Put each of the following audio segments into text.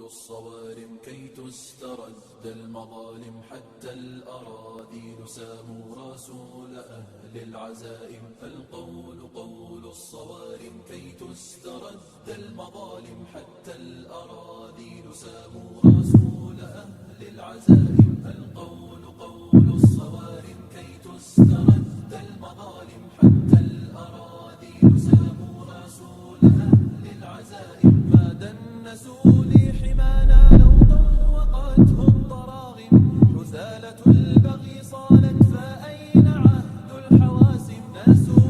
الصوارم كي تسترد المظالم حتى الأراذيل ساموا رسول أهل العزائم فالقول قول الصوارم كي تسترد المظالم حتى الأراذيل ساموا رسول أهل العزائم فالقول قول الصوارم كي تسترد المظالم حتى الأراذيل ساموا رسول أهل العزائم ما دنسوا لحمانا لو طوقته الضراغم حثالة البغي صالت فأين عهد الحواسم ناسوا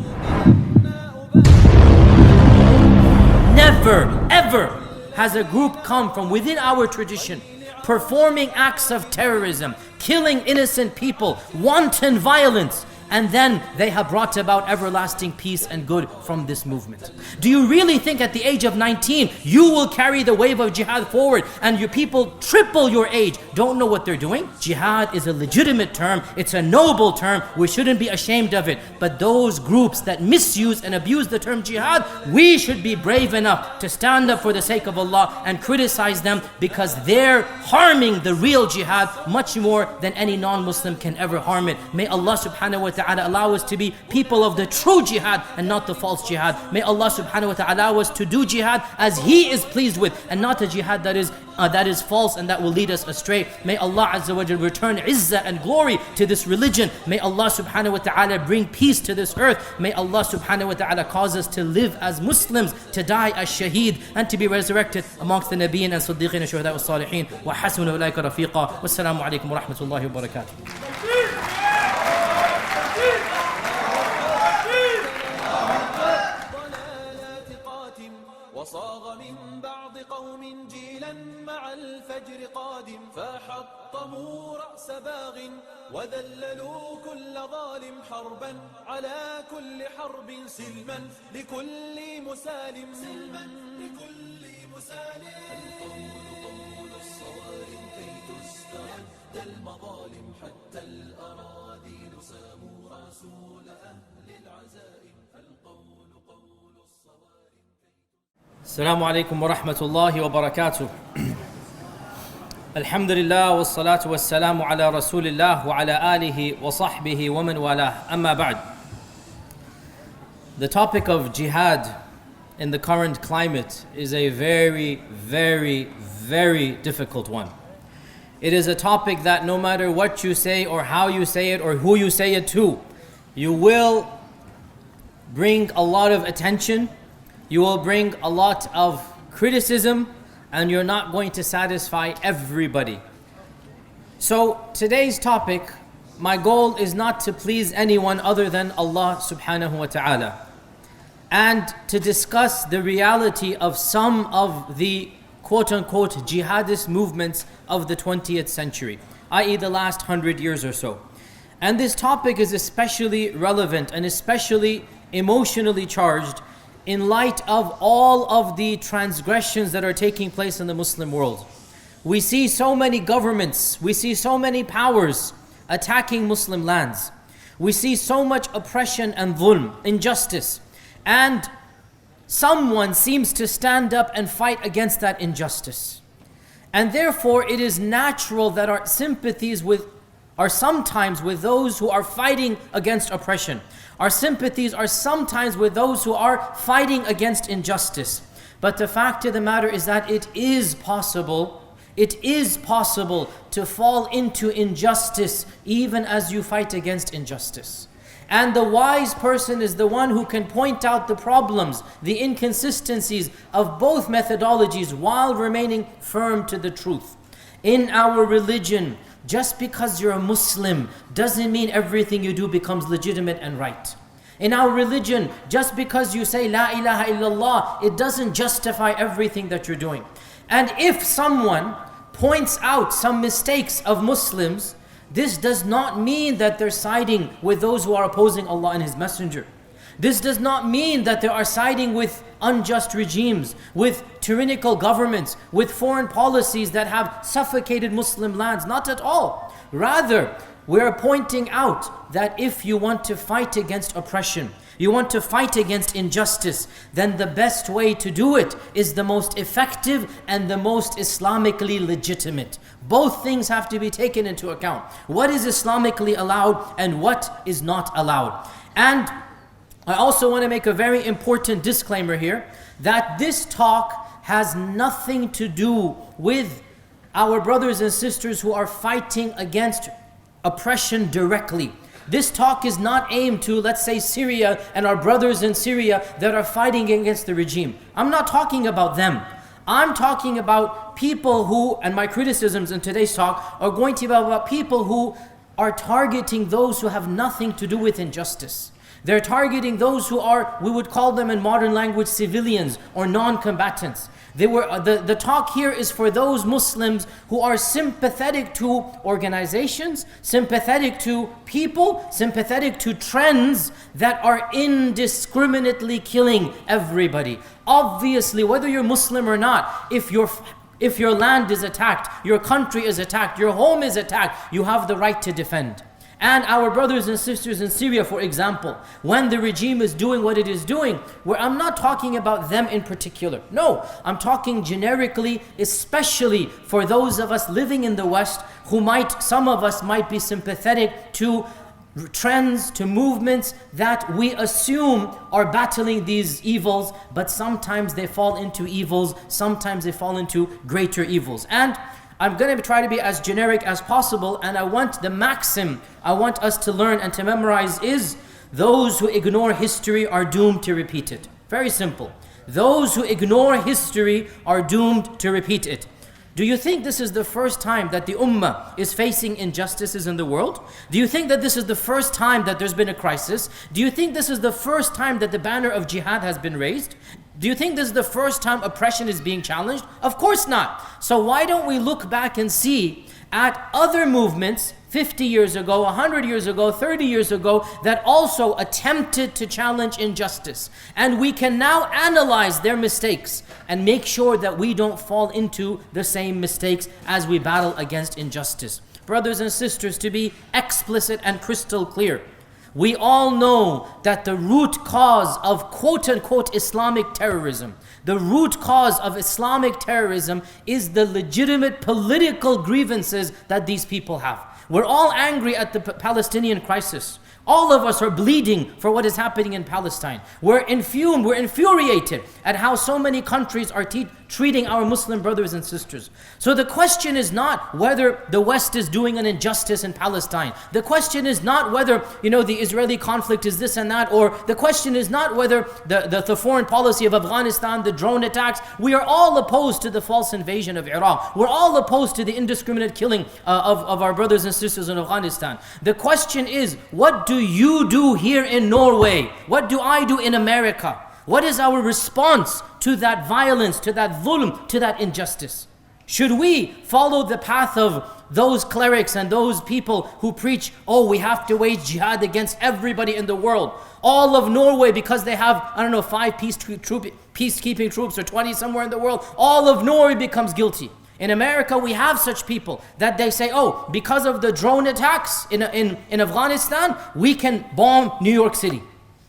Never, ever has a group come from within our tradition performing acts of terrorism, killing innocent people, wanton violence, and then they have brought about everlasting peace and good from this movement. Do you really think at the age of 19 you will carry the wave of jihad forward and your people triple your age don't know what they're doing? Jihad is a legitimate term, it's a noble term, we shouldn't be ashamed of it. But those groups that misuse and abuse the term jihad, we should be brave enough to stand up for the sake of Allah and criticize them, because they're harming the real jihad much more than any non-Muslim can ever harm it. May Allah subhanahu wa ta'ala allow us to be people of the true jihad and not the false jihad. May Allah subhanahu wa ta'ala allow us to do jihad as He is pleased with, and not a jihad that is false and that will lead us astray. May Allah Azza wa Jal return izzah and glory to this religion. May Allah subhanahu wa ta'ala bring peace to this earth. May Allah subhanahu wa ta'ala cause us to live as Muslims, to die as shaheed, and to be resurrected amongst the Nabiyyin and Siddiqeen and Shuhada al-Salihin. Wa hasuna ulaika rafiqa. Wassalamu alaikum wa rahmatullahi wa barakatuh. وصاغ من بعض قوم جيلا مع الفجر قادم فحطموا رأس باغ وذللوا كل ظالم حربا على كل حرب سلما لكل مسالم القول الصوارم كي تسترد المظالم حتى الأراذيل ساموا رسول أهل العزائم فالقول قول الصوارم. Assalamu alaikum wa rahmatullahi wa barakatuh. Alhamdulillah wa salatu wa salamu ala rasulillah wa ala alihi wa sahbihi wa man walah. Amma ba'd. The topic of jihad in the current climate is a very, very, very difficult one. It is a topic that no matter what you say or how you say it or who you say it to, you will bring a lot of attention, you will bring a lot of criticism, and you're not going to satisfy everybody. So today's topic, my goal is not to please anyone other than Allah subhanahu wa ta'ala, and to discuss the reality of some of the quote-unquote jihadist movements of the 20th century, i.e. the last 100 years or so. And this topic is especially relevant and especially emotionally charged in light of all of the transgressions that are taking place in the Muslim world. We see so many governments, we see so many powers attacking Muslim lands. We see so much oppression and dhulm, injustice. And someone seems to stand up and fight against that injustice. And therefore it is natural that our sympathies are sometimes with those who are fighting against oppression. Our sympathies are sometimes with those who are fighting against injustice. But the fact of the matter is that it is possible to fall into injustice even as you fight against injustice. And the wise person is the one who can point out the problems, the inconsistencies of both methodologies while remaining firm to the truth. In our religion, just because you're a Muslim doesn't mean everything you do becomes legitimate and right. In our religion, just because you say La ilaha illallah, it doesn't justify everything that you're doing. And if someone points out some mistakes of Muslims, this does not mean that they're siding with those who are opposing Allah and His Messenger. This does not mean that they are siding with unjust regimes, with tyrannical governments, with foreign policies that have suffocated Muslim lands. Not at all. Rather, we are pointing out that if you want to fight against oppression, you want to fight against injustice, then the best way to do it is the most effective and the most Islamically legitimate. Both things have to be taken into account. What is Islamically allowed and what is not allowed. And I also want to make a very important disclaimer here, that this talk has nothing to do with our brothers and sisters who are fighting against oppression directly. This talk is not aimed to, let's say, Syria and our brothers in Syria that are fighting against the regime. I'm not talking about them. I'm talking about people who, and my criticisms in today's talk are going to be about people who are targeting those who have nothing to do with injustice. They're targeting those who are, we would call them in modern language, civilians or non-combatants. The talk here is for those Muslims who are sympathetic to organizations, sympathetic to people, sympathetic to trends that are indiscriminately killing everybody. Obviously, whether you're Muslim or not, if your land is attacked, your country is attacked, your home is attacked, you have the right to defend. And our brothers and sisters in Syria, for example, when the regime is doing what it is doing, where I'm not talking about them in particular. No, I'm talking generically, especially for those of us living in the West who some of us might be sympathetic to trends, to movements that we assume are battling these evils, but sometimes they fall into evils, sometimes they fall into greater evils. And I'm going to try to be as generic as possible, and I want the maxim I want us to learn and to memorize is, those who ignore history are doomed to repeat it. Very simple. Those who ignore history are doomed to repeat it. Do you think this is the first time that the ummah is facing injustices in the world? Do you think that this is the first time that there's been a crisis? Do you think this is the first time that the banner of jihad has been raised? Do you think this is the first time oppression is being challenged? Of course not. So why don't we look back and see at other movements 50 years ago, 100 years ago, 30 years ago that also attempted to challenge injustice. And we can now analyze their mistakes and make sure that we don't fall into the same mistakes as we battle against injustice. Brothers and sisters, to be explicit and crystal clear, we all know that the root cause of quote-unquote Islamic terrorism, the root cause of Islamic terrorism is the legitimate political grievances that these people have. We're all angry at the Palestinian crisis. All of us are bleeding for what is happening in Palestine. We're infuriated at how so many countries are treating our Muslim brothers and sisters. So the question is not whether the West is doing an injustice in Palestine. The question is not whether, the Israeli conflict is this and that, or the question is not whether the foreign policy of Afghanistan, the drone attacks. We are all opposed to the false invasion of Iraq. We're all opposed to the indiscriminate killing of our brothers and sisters in Afghanistan. The question is, what do you do here in Norway? What do I do in America? What is our response to that violence, to that dhulm, to that injustice? Should we follow the path of those clerics and those people who preach, we have to wage jihad against everybody in the world? All of Norway, because they have, 5 peacekeeping troops or 20 somewhere in the world, all of Norway becomes guilty. In America, we have such people that they say, because of the drone attacks in Afghanistan, we can bomb New York City.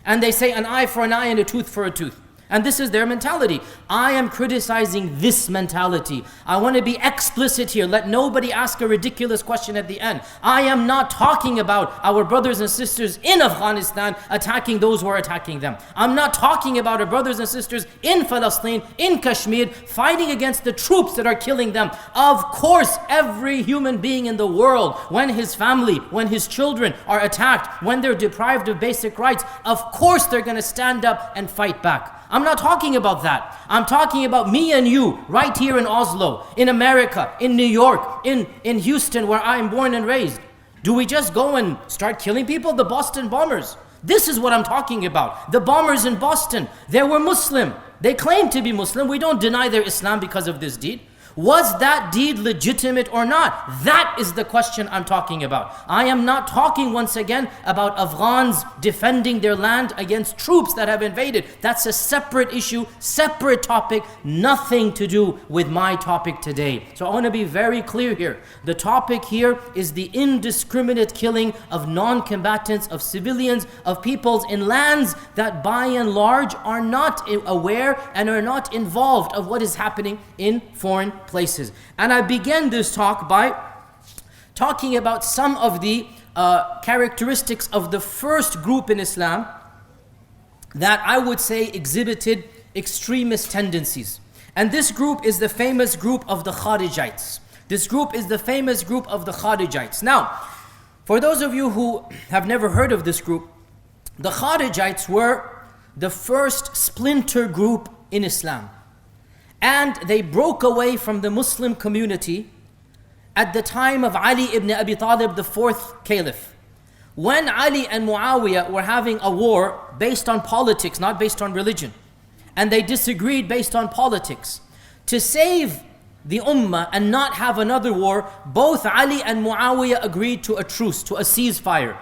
And they say an eye for an eye and a tooth for a tooth. And this is their mentality. I am criticizing this mentality. I want to be explicit here. Let nobody ask a ridiculous question at the end. I am not talking about our brothers and sisters in Afghanistan attacking those who are attacking them. I'm not talking about our brothers and sisters in Palestine, in Kashmir, fighting against the troops that are killing them. Of course, every human being in the world, when his family, when his children are attacked, when they're deprived of basic rights, of course they're going to stand up and fight back. I'm not talking about that. I'm talking about me and you right here in Oslo, in America, in New York, in Houston, where I am born and raised. Do we just go and start killing people? The Boston bombers. This is what I'm talking about. The bombers in Boston, they were Muslim. They claim to be Muslim. We don't deny their Islam because of this deed. Was that deed legitimate or not? That is the question I'm talking about. I am not talking once again about Afghans defending their land against troops that have invaded. That's a separate issue, separate topic, nothing to do with my topic today. So I want to be very clear here. The topic here is the indiscriminate killing of non-combatants, of civilians, of peoples in lands that by and large are not aware and are not involved of what is happening in foreign places. And I began this talk by talking about some of the characteristics of the first group in Islam that I would say exhibited extremist tendencies. And this group is the famous group of the Kharijites. This group is the famous group of the Kharijites. Now, for those of you who have never heard of this group, the Kharijites were the first splinter group in Islam. And they broke away from the Muslim community at the time of Ali ibn Abi Talib, the fourth caliph. When Ali and Muawiyah were having a war based on politics, not based on religion, and they disagreed based on politics, to save the ummah and not have another war, both Ali and Muawiyah agreed to a truce, to a ceasefire.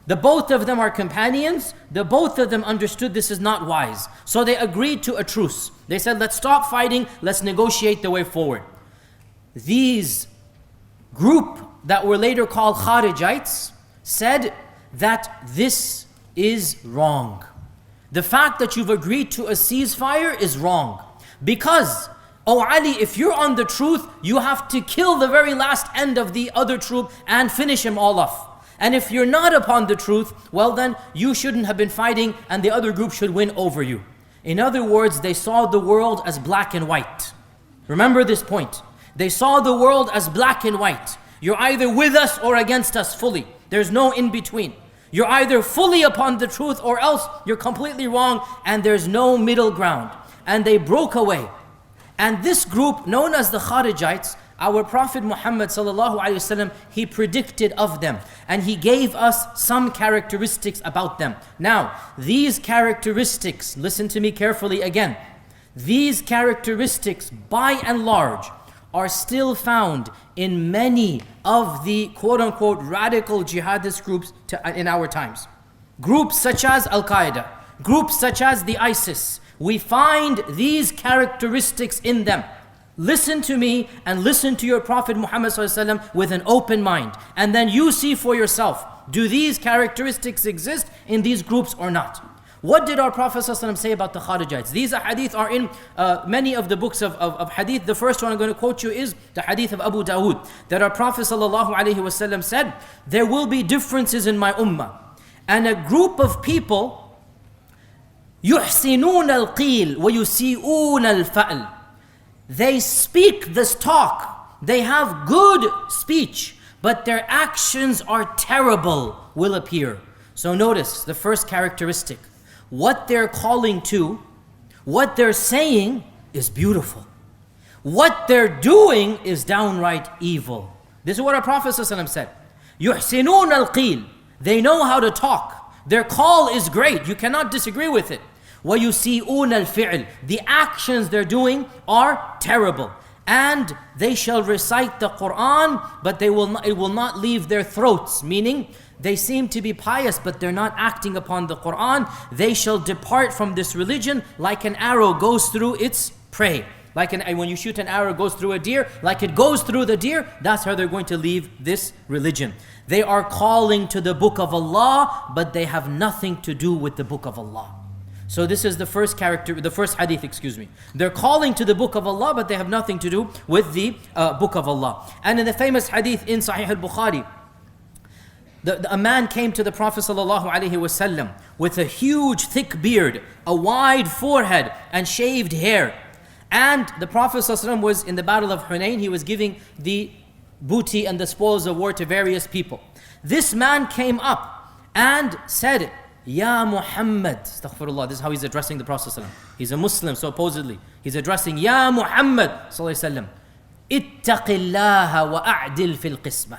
The both of them are companions. The both of them understood this is not wise. So they agreed to a truce. They said, let's stop fighting, let's negotiate the way forward. These group that were later called Kharijites said that this is wrong. The fact that you've agreed to a ceasefire is wrong. Because, oh Ali, if you're on the truth, you have to kill the very last end of the other troop and finish him all off. And if you're not upon the truth, well then, you shouldn't have been fighting and the other group should win over you. In other words, they saw the world as black and white. Remember this point. They saw the world as black and white. You're either with us or against us fully. There's no in between. You're either fully upon the truth or else you're completely wrong, and there's no middle ground. And they broke away. And this group, known as the Kharijites, our Prophet Muhammad sallallahu alaihi wasallam, he predicted of them, and he gave us some characteristics about them. Now, these characteristics, listen to me carefully again. These characteristics, by and large, are still found in many of the quote-unquote radical jihadist groups in our times. Groups such as Al-Qaeda, groups such as the ISIS, we find these characteristics in them. Listen to me and listen to your Prophet Muhammad ﷺ with an open mind. And then you see for yourself, do these characteristics exist in these groups or not? What did our Prophet ﷺ say about the Kharijites? These hadith are in many of the books of hadith. The first one I'm going to quote you is the hadith of Abu Dawood, that our Prophet ﷺ said, there will be differences in my ummah. And a group of people, يُحْسِنُونَ الْقِيلِ وَيُسِيئُونَ الْفَأْلِ. They speak this talk, they have good speech, but their actions are terrible, will appear. So notice the first characteristic. What they're calling to, what they're saying is beautiful. What they're doing is downright evil. This is what our Prophet ﷺ said. يُحْسِنُونَ الْقِيلِ. They know how to talk. Their call is great, you cannot disagree with it. وَيُسِيئُونَ الْفِعْلِ. The actions they're doing are terrible. And they shall recite the Quran, but it will not leave their throats. Meaning, they seem to be pious, but they're not acting upon the Quran. They shall depart from this religion like an arrow goes through its prey. When you shoot an arrow, it goes through a deer. Like it goes through the deer, that's how they're going to leave this religion. They are calling to the book of Allah, but they have nothing to do with the book of Allah. So this is the first hadith. They're calling to the book of Allah, but they have nothing to do with the book of Allah. And in the famous hadith in Sahih al-Bukhari, a man came to the Prophet ﷺ with a huge thick beard, a wide forehead, and shaved hair. And the Prophet ﷺ was in the battle of Hunayn. He was giving the booty and the spoils of war to various people. This man came up and said, Ya Muhammad, astaghfirullah, this is how he's addressing the Prophet ﷺ. He's a Muslim, supposedly. He's addressing, Ya Muhammad, ﷺ, ittaqillaha wa a'dil fil qismah.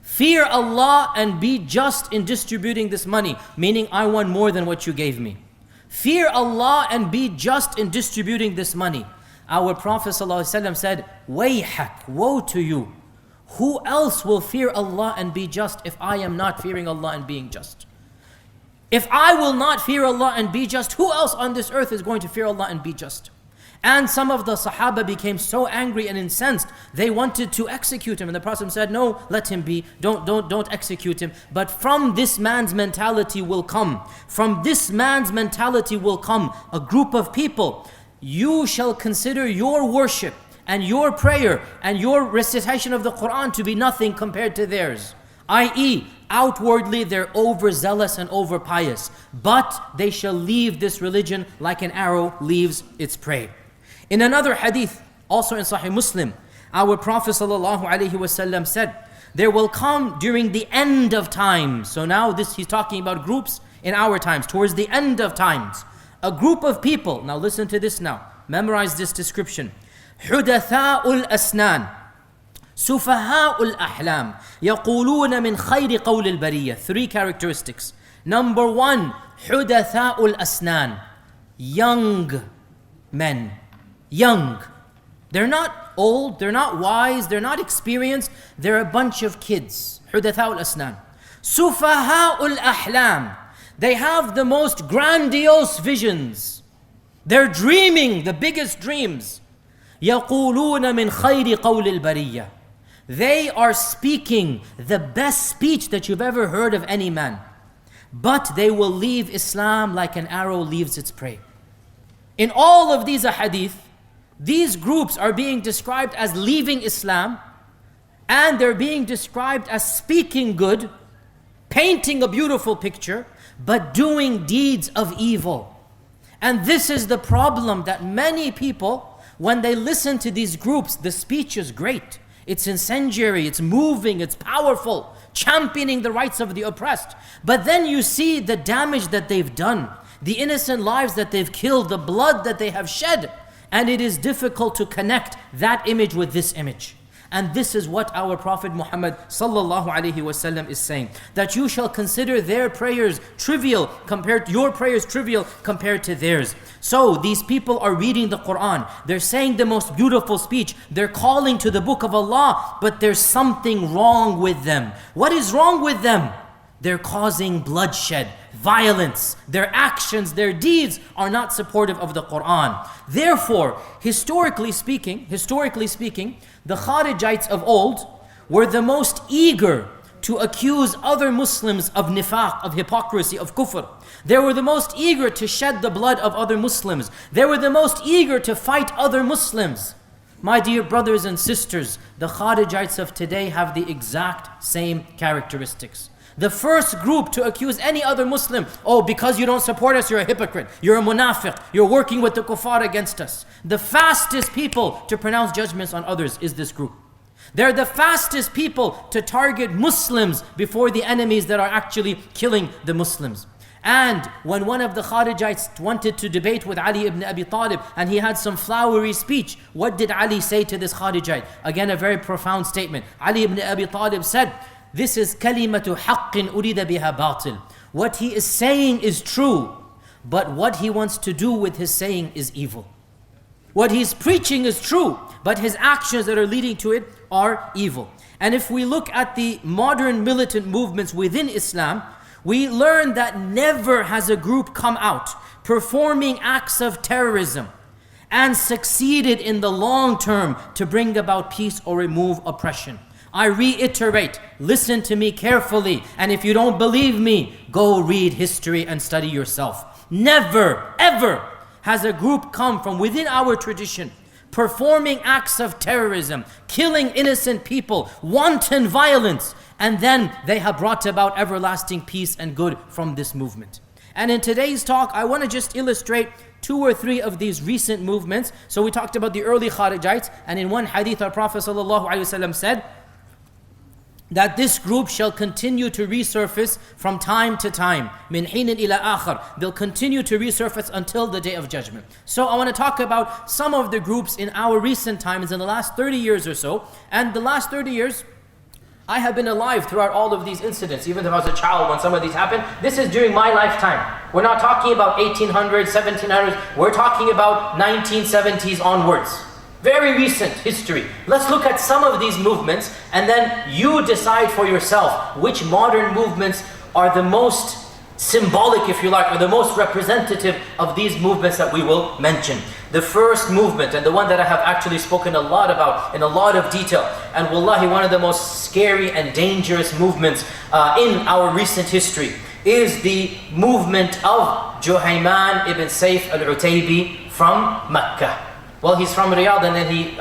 Fear Allah and be just in distributing this money, meaning I want more than what you gave me. Fear Allah and be just in distributing this money. our Prophet ﷺ said, Wayhak, woe to you. Who else will fear Allah and be just if I am not fearing Allah and being just? If I will not fear Allah and be just, who else on this earth is going to fear Allah and be just? And some of the Sahaba became so angry and incensed, they wanted to execute him. And the Prophet said, no, let him be, don't execute him. But from this man's mentality will come, a group of people. You shall consider your worship and your prayer and your recitation of the Quran to be nothing compared to theirs. I.e., outwardly they're overzealous and overpious, but they shall leave this religion like an arrow leaves its prey. In another hadith, also in Sahih Muslim, our Prophet ﷺ said, there will come during the end of time. So now he's talking about groups in our times, towards the end of times. A group of people, now listen to this now, memorize this description. حُدَثَاءُ الْأَسْنَانِ سُفَهَاءُ الْأَحْلَامِ يَقُولُونَ مِنْ خَيْرِ قَوْلِ الْبَرِيَّةِ. Three characteristics. Number one, حُدَثَاءُ الْأَسْنَانِ. Young men. Young. They're not old, they're not wise, they're not experienced, they're a bunch of kids. حُدَثَاءُ الْأَسْنَانِ سُفَهَاءُ الْأَحْلَامِ. They have the most grandiose visions. They're dreaming the biggest dreams. يَقُولُونَ مِنْ خَيْرِ قَوْلِ الْبَرِيَّةِ. They are speaking the best speech that you've ever heard of any man. But they will leave Islam like an arrow leaves its prey. In all of these ahadith, these groups are being described as leaving Islam, and they're being described as speaking good, painting a beautiful picture, but doing deeds of evil. And this is the problem, that many people, when they listen to these groups, the speech is great. It's incendiary, it's moving, it's powerful, championing the rights of the oppressed. But then you see the damage that they've done, the innocent lives that they've killed, the blood that they have shed. And it is difficult to connect that image with this image. And this is what our Prophet Muhammad sallallahu alaihi wasallam is saying, that you shall consider their prayers trivial compared to your prayers trivial compared to theirs. So these people are reading the Quran, they're saying the most beautiful speech, they're calling to the book of Allah, but there's something wrong with them. What is wrong with them? They're causing bloodshed, violence. Their actions, their deeds are not supportive of the Quran. Therefore, historically speaking, the Kharijites of old were the most eager to accuse other Muslims of nifaq, of hypocrisy, of kufr. They were the most eager to shed the blood of other Muslims. They were the most eager to fight other Muslims. My dear brothers and sisters, the Kharijites of today have the exact same characteristics. The first group to accuse any other Muslim, oh, because you don't support us, you're a hypocrite, you're a munafiq, you're working with the kuffar against us. The fastest people to pronounce judgments on others is this group. They're the fastest people to target Muslims before the enemies that are actually killing the Muslims. And when one of the Kharijites wanted to debate with Ali ibn Abi Talib and he had some flowery speech, what did Ali say to this Kharijite? Again, a very profound statement. Ali ibn Abi Talib said, this is kalimatu haqqin urida biha batil. What he is saying is true, but what he wants to do with his saying is evil. What he's preaching is true, but his actions that are leading to it are evil. And if we look at the modern militant movements within Islam, we learn that never has a group come out performing acts of terrorism and succeeded in the long term to bring about peace or remove oppression. I reiterate, listen to me carefully, and if you don't believe me, go read history and study yourself. Never, ever has a group come from within our tradition performing acts of terrorism, killing innocent people, wanton violence, and then they have brought about everlasting peace and good from this movement. And in today's talk, I want to just illustrate 2 or 3 of these recent movements. So we talked about the early Kharijites, and in one hadith our Prophet ﷺ said that this group shall continue to resurface from time to time. Min hinin ila akhar. They'll continue to resurface until the day of judgment. So I want to talk about some of the groups in our recent times, in the last 30 years or so. And the last 30 years, I have been alive throughout all of these incidents. Even if I was a child when some of these happened, this is during my lifetime. We're not talking about 1800s, 1700s. We're talking about 1970s onwards. Very recent history. Let's look at some of these movements and then you decide for yourself which modern movements are the most symbolic, if you like, or the most representative of these movements that we will mention. The first movement, and the one that I have actually spoken a lot about in a lot of detail, and wallahi one of the most scary and dangerous movements in our recent history, is the movement of Juhayman ibn Sayf al-Utaybi from Mecca. Well, he's from Riyadh and then he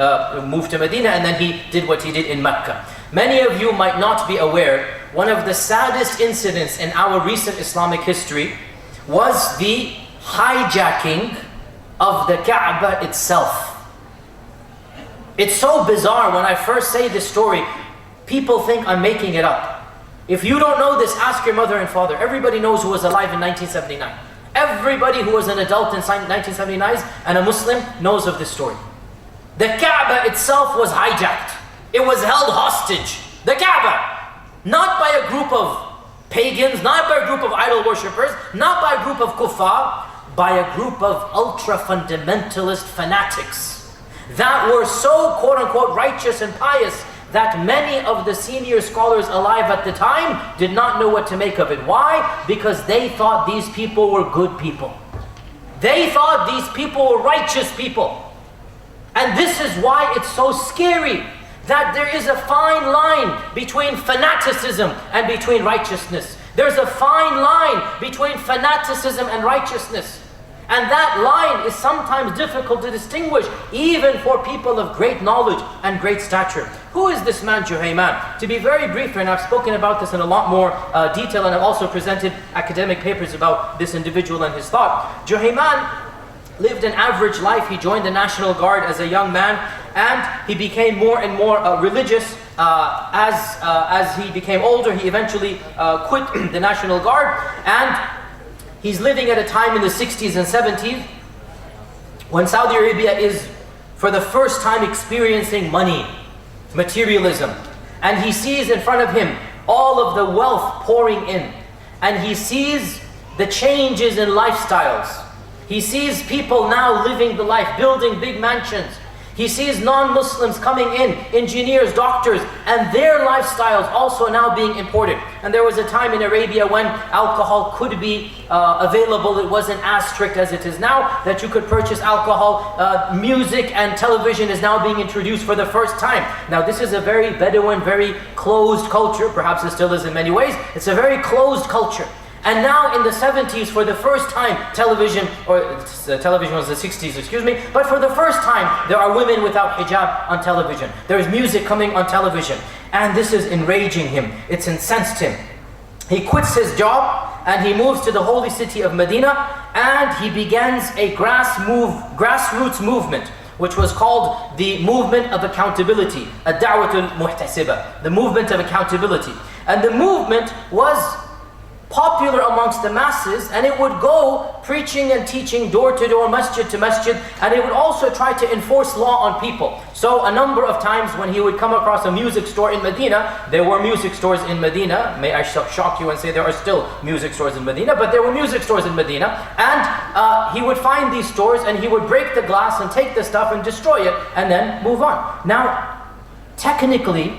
moved to Medina and then he did what he did in Mecca. Many of you might not be aware, one of the saddest incidents in our recent Islamic history was the hijacking of the Kaaba itself. It's so bizarre. When I first say this story, people think I'm making it up. If you don't know this, ask your mother and father. Everybody knows who was alive in 1979. Everybody who was an adult in 1979 and a Muslim knows of this story. The Kaaba itself was hijacked. It was held hostage. The Kaaba. Not by a group of pagans, not by a group of idol worshippers, not by a group of kuffar, by a group of ultra-fundamentalist fanatics that were so quote-unquote righteous and pious that many of the senior scholars alive at the time did not know what to make of it. Why? Because they thought these people were good people. They thought these people were righteous people. And this is why it's so scary, that there is a fine line between fanaticism and between righteousness. There's a fine line between fanaticism and righteousness. And that line is sometimes difficult to distinguish, even for people of great knowledge and great stature. Who is this man, Juhayman? To be very brief, and I've spoken about this in a lot more detail, and I've also presented academic papers about this individual and his thought. Juhayman lived an average life. He joined the National Guard as a young man, and he became more and more religious. As he became older, he eventually quit the National Guard, and he's living at a time in the 60s and 70s when Saudi Arabia is for the first time experiencing money, materialism. And he sees in front of him all of the wealth pouring in. And he sees the changes in lifestyles. He sees people now living the life, building big mansions. He sees non-Muslims coming in, engineers, doctors, and their lifestyles also now being imported. And there was a time in Arabia when alcohol could be available. It wasn't as strict as it is now, that you could purchase alcohol. Music and television is now being introduced for the first time. Now this is a very Bedouin, very closed culture. Perhaps it still is in many ways. It's a very closed culture. And now in the 70s, for the first time, television was the 60s, excuse me, but for the first time, there are women without hijab on television. There is music coming on television. And this is enraging him. It's incensed him. He quits his job and he moves to the holy city of Medina, and he begins a grassroots movement, which was called the movement of accountability, ad-da'watul muhtasiba, the movement of accountability. And the movement was popular amongst the masses, and it would go preaching and teaching door to door, masjid to masjid, and it would also try to enforce law on people. So a number of times when he would come across a music store in Medina, there were music stores in Medina, may I shock you and say there are still music stores in Medina, but there were music stores in Medina, and he would find these stores and he would break the glass and take the stuff and destroy it and then move on. Now, technically,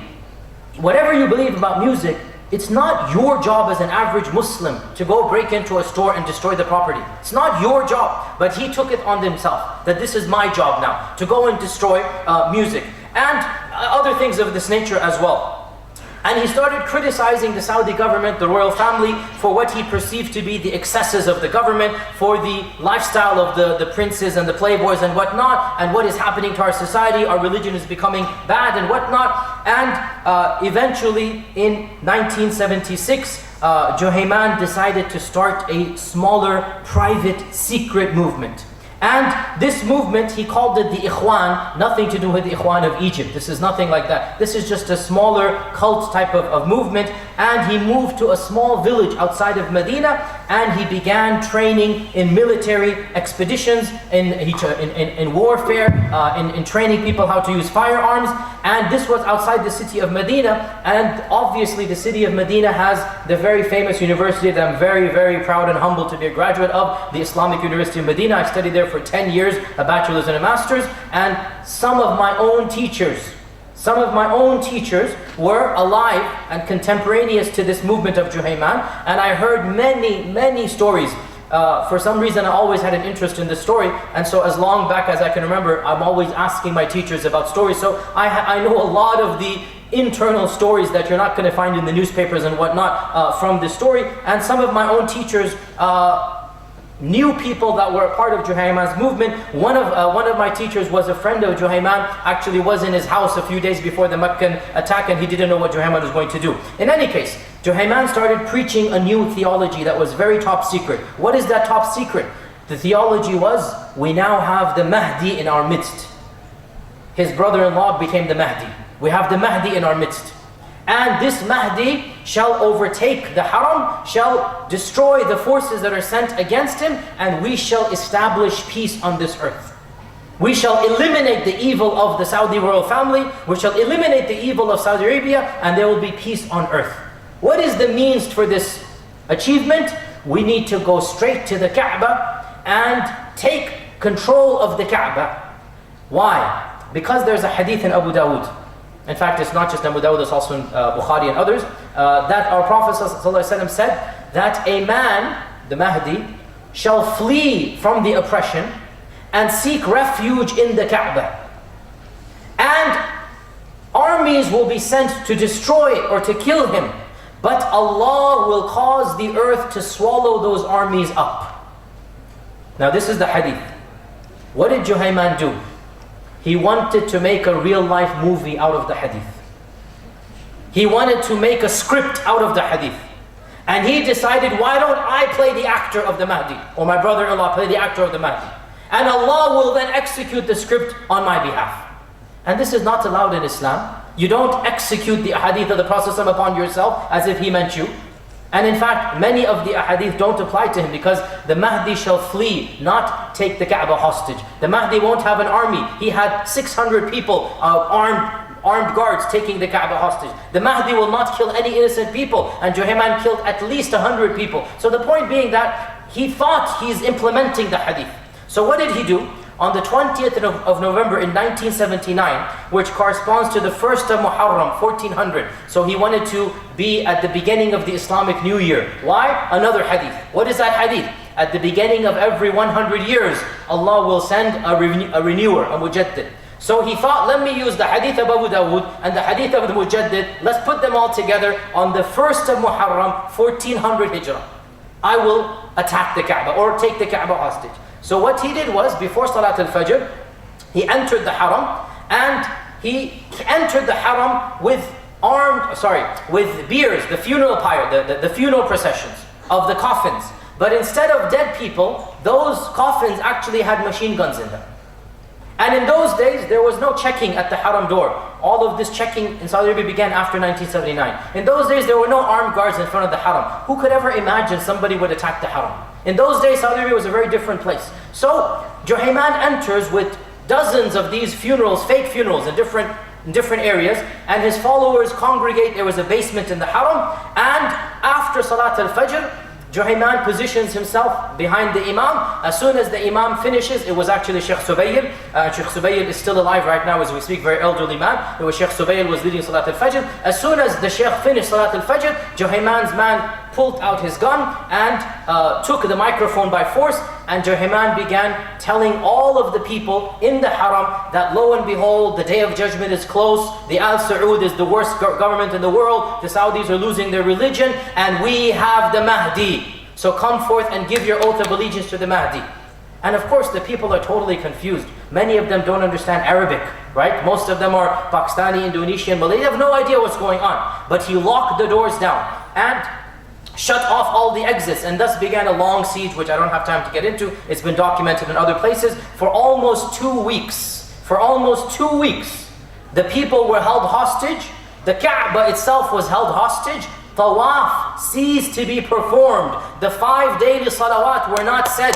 whatever you believe about music, it's not your job as an average Muslim to go break into a store and destroy the property. It's not your job, but he took it on himself, that this is my job now, to go and destroy music and other things of this nature as well. And he started criticizing the Saudi government, the royal family, for what he perceived to be the excesses of the government, for the lifestyle of the princes and the playboys and whatnot, and what is happening to our society. Our religion is becoming bad and whatnot. And eventually in 1976, Juhayman decided to start a smaller, private, secret movement. And this movement, he called it the Ikhwan, nothing to do with the Ikhwan of Egypt. This is nothing like that. This is just a smaller cult type of movement and he moved to a small village outside of Medina, and he began training in military expeditions, in warfare, in training people how to use firearms. And this was outside the city of Medina, and obviously the city of Medina has the very famous university that I'm very, very proud and humbled to be a graduate of, the Islamic University of Medina. I studied there for 10 years, a bachelor's and a master's, and some of my own teachers were alive and contemporaneous to this movement of Juhayman, and I heard many, many stories. For some reason I always had an interest in this story, and so as long back as I can remember, I'm always asking my teachers about stories. So I know a lot of the internal stories that you're not going to find in the newspapers and whatnot from this story. And some of my own teachers knew people that were a part of Juhayman's movement. One of my teachers was a friend of Juhayman, actually was in his house a few days before the Meccan attack, and he didn't know what Juhayman was going to do. In any case, Juhayman started preaching a new theology that was very top secret. What is that top secret? The theology was, we now have the Mahdi in our midst. His brother-in-law became the Mahdi. We have the Mahdi in our midst. And this Mahdi shall overtake the Haram, shall destroy the forces that are sent against him, and we shall establish peace on this earth. We shall eliminate the evil of the Saudi royal family, we shall eliminate the evil of Saudi Arabia, and there will be peace on earth. What is the means for this achievement? We need to go straight to the Kaaba and take control of the Kaaba. Why? Because there's a hadith in Abu Dawud. In fact, it's not just Abu Dawud, it's also in Bukhari and others, that our Prophet ﷺ said that a man, the Mahdi, shall flee from the oppression and seek refuge in the Kaaba. And armies will be sent to destroy or to kill him, but Allah will cause the earth to swallow those armies up. Now this is the hadith. What did Juhayman do? He wanted to make a real-life movie out of the hadith. He wanted to make a script out of the hadith. And he decided, why don't I play the actor of the Mahdi? Or my brother-in-law play the actor of the Mahdi. And Allah will then execute the script on my behalf. And this is not allowed in Islam. You don't execute the hadith of the Prophet upon yourself as if he meant you. And in fact, many of the ahadith don't apply to him, because the Mahdi shall flee, not take the Kaaba hostage. The Mahdi won't have an army. He had 600 people, armed guards taking the Kaaba hostage. The Mahdi will not kill any innocent people, and Juhayman killed at least 100 people. So the point being that he thought he's implementing the hadith. So what did he do? On the 20th of November in 1979, which corresponds to the 1st of Muharram, 1400. So he wanted to be at the beginning of the Islamic New Year. Why? Another hadith. What is that hadith? At the beginning of every 100 years, Allah will send a renewer, a mujaddid. So he thought, let me use the hadith of Abu Dawud and the hadith of the mujaddid. Let's put them all together. On the 1st of Muharram, 1400 Hijrah, I will attack the Kaaba or take the Kaaba hostage. So what he did was, before Salat al-Fajr, he entered the Haram, and he entered the Haram with biers, the funeral pyre, the funeral processions of the coffins. But instead of dead people, those coffins actually had machine guns in them. And in those days, there was no checking at the Haram door. All of this checking in Saudi Arabia began after 1979. In those days, there were no armed guards in front of the Haram. Who could ever imagine somebody would attack the Haram? In those days, Saudi Arabia was a very different place. So, Juhayman enters with dozens of these funerals, fake funerals in different areas, and his followers congregate. There was a basement in the Haram, and after Salat al-Fajr, Juhayman positions himself behind the Imam. As soon as the Imam finishes, it was actually Sheikh Subayl. Sheikh Subayl is still alive right now as we speak, very elderly man. It was Sheikh Subayl was leading Salat al-Fajr. As soon as the Sheikh finished Salat al-Fajr, Juhayman's man pulled out his gun and took the microphone by force, and Juhayman began telling all of the people in the Haram that lo and behold, the day of judgment is close, the Al Saud is the worst government in the world, the Saudis are losing their religion, and we have the Mahdi. So come forth and give your oath of allegiance to the Mahdi. And of course the people are totally confused. Many of them don't understand Arabic, right? Most of them are Pakistani, Indonesian, Malay. They have no idea what's going on. But he locked the doors down and shut off all the exits, and thus began a long siege, which I don't have time to get into. It's been documented in other places. For almost 2 weeks, the people were held hostage. The Kaaba itself was held hostage. Tawaf ceased to be performed. The 5 daily salawat were not said.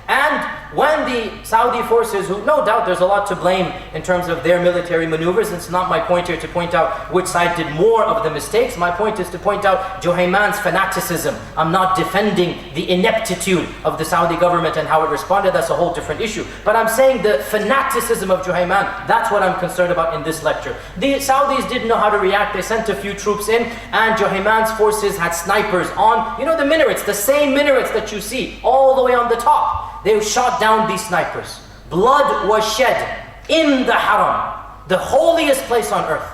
And when the Saudi forces, who no doubt there's a lot to blame in terms of their military maneuvers, it's not my point here to point out which side did more of the mistakes. My point is to point out Juhayman's fanaticism. I'm not defending the ineptitude of the Saudi government and how it responded. That's a whole different issue. But I'm saying the fanaticism of Juhayman, that's what I'm concerned about in this lecture. The Saudis didn't know how to react. They sent a few troops in, and Juhayman's forces had snipers on, the minarets, the same minarets that you see all the way on the top. They shot down these snipers. Blood was shed in the haram, the holiest place on earth.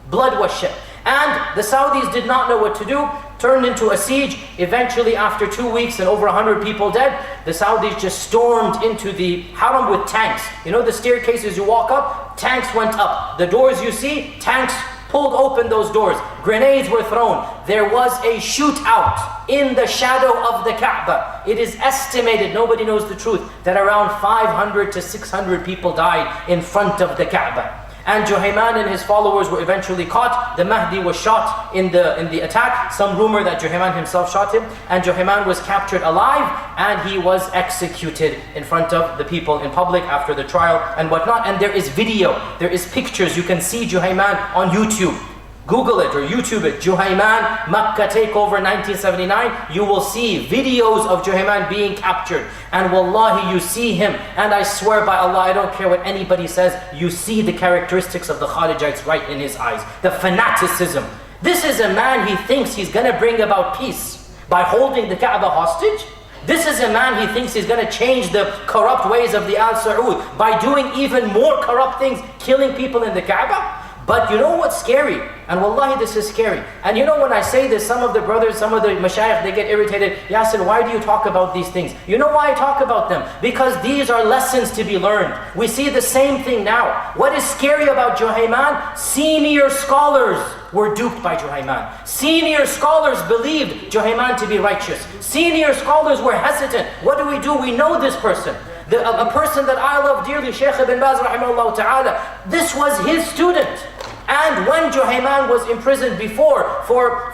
Blood was shed. And the Saudis did not know what to do, turned into a siege. Eventually, after 2 weeks and over 100 people dead, the Saudis just stormed into the haram with tanks. The staircases you walk up, tanks went up. The doors you see, tanks pulled open those doors. Grenades were thrown. There was a shootout in the shadow of the Kaaba. It is estimated, nobody knows the truth, that around 500 to 600 people died in front of the Kaaba. And Juhayman and his followers were eventually caught. The Mahdi was shot in the attack. Some rumor that Juhayman himself shot him. And Juhayman was captured alive, and he was executed in front of the people in public after the trial and whatnot. And there is video, there is pictures. You can see Juhayman on YouTube. Google it or YouTube it. Juhayman Makkah takeover 1979. You will see videos of Juhayman being captured. And wallahi, you see him. And I swear by Allah, I don't care what anybody says, you see the characteristics of the Kharijites right in his eyes. The fanaticism. This is a man, he thinks he's going to bring about peace by holding the Kaaba hostage. This is a man, he thinks he's going to change the corrupt ways of the Al Saud by doing even more corrupt things, killing people in the Kaaba. But you know what's scary? And wallahi, this is scary. And when I say this, some of the brothers, some of the mashayikh, they get irritated. Yasir, why do you talk about these things? You know why I talk about them? Because these are lessons to be learned. We see the same thing now. What is scary about Juhayman? Senior scholars were duped by Juhayman. Senior scholars believed Juhayman to be righteous. Senior scholars were hesitant. What do? We know this person. A person that I love dearly, Shaykh ibn Baz rahimahullah ta'ala, this was his student. And when Juhayman was imprisoned before for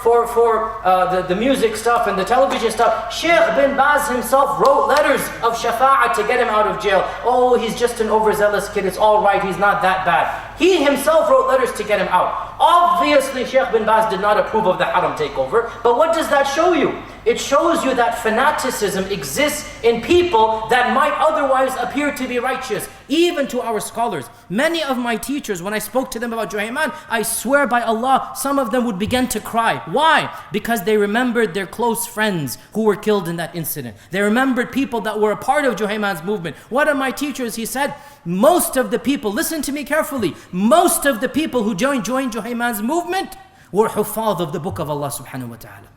the music stuff and the television stuff, Shaykh bin Baz himself wrote letters of shafa'ah to get him out of jail. Oh, he's just an overzealous kid, it's all right, he's not that bad. He himself wrote letters to get him out. Obviously, Shaykh bin Baz did not approve of the haram takeover, but what does that show you? It shows you that fanaticism exists in people that might otherwise appear to be righteous, even to our scholars. Many of my teachers, when I spoke to them about Juhayman, I swear by Allah, some of them would begin to cry. Why? Because they remembered their close friends who were killed in that incident. They remembered people that were a part of Juhayman's movement. One of my teachers, he said, most of the people, listen to me carefully, most of the people who joined Juhayman's movement were huffaz of the book of Allah subhanahu wa ta'ala.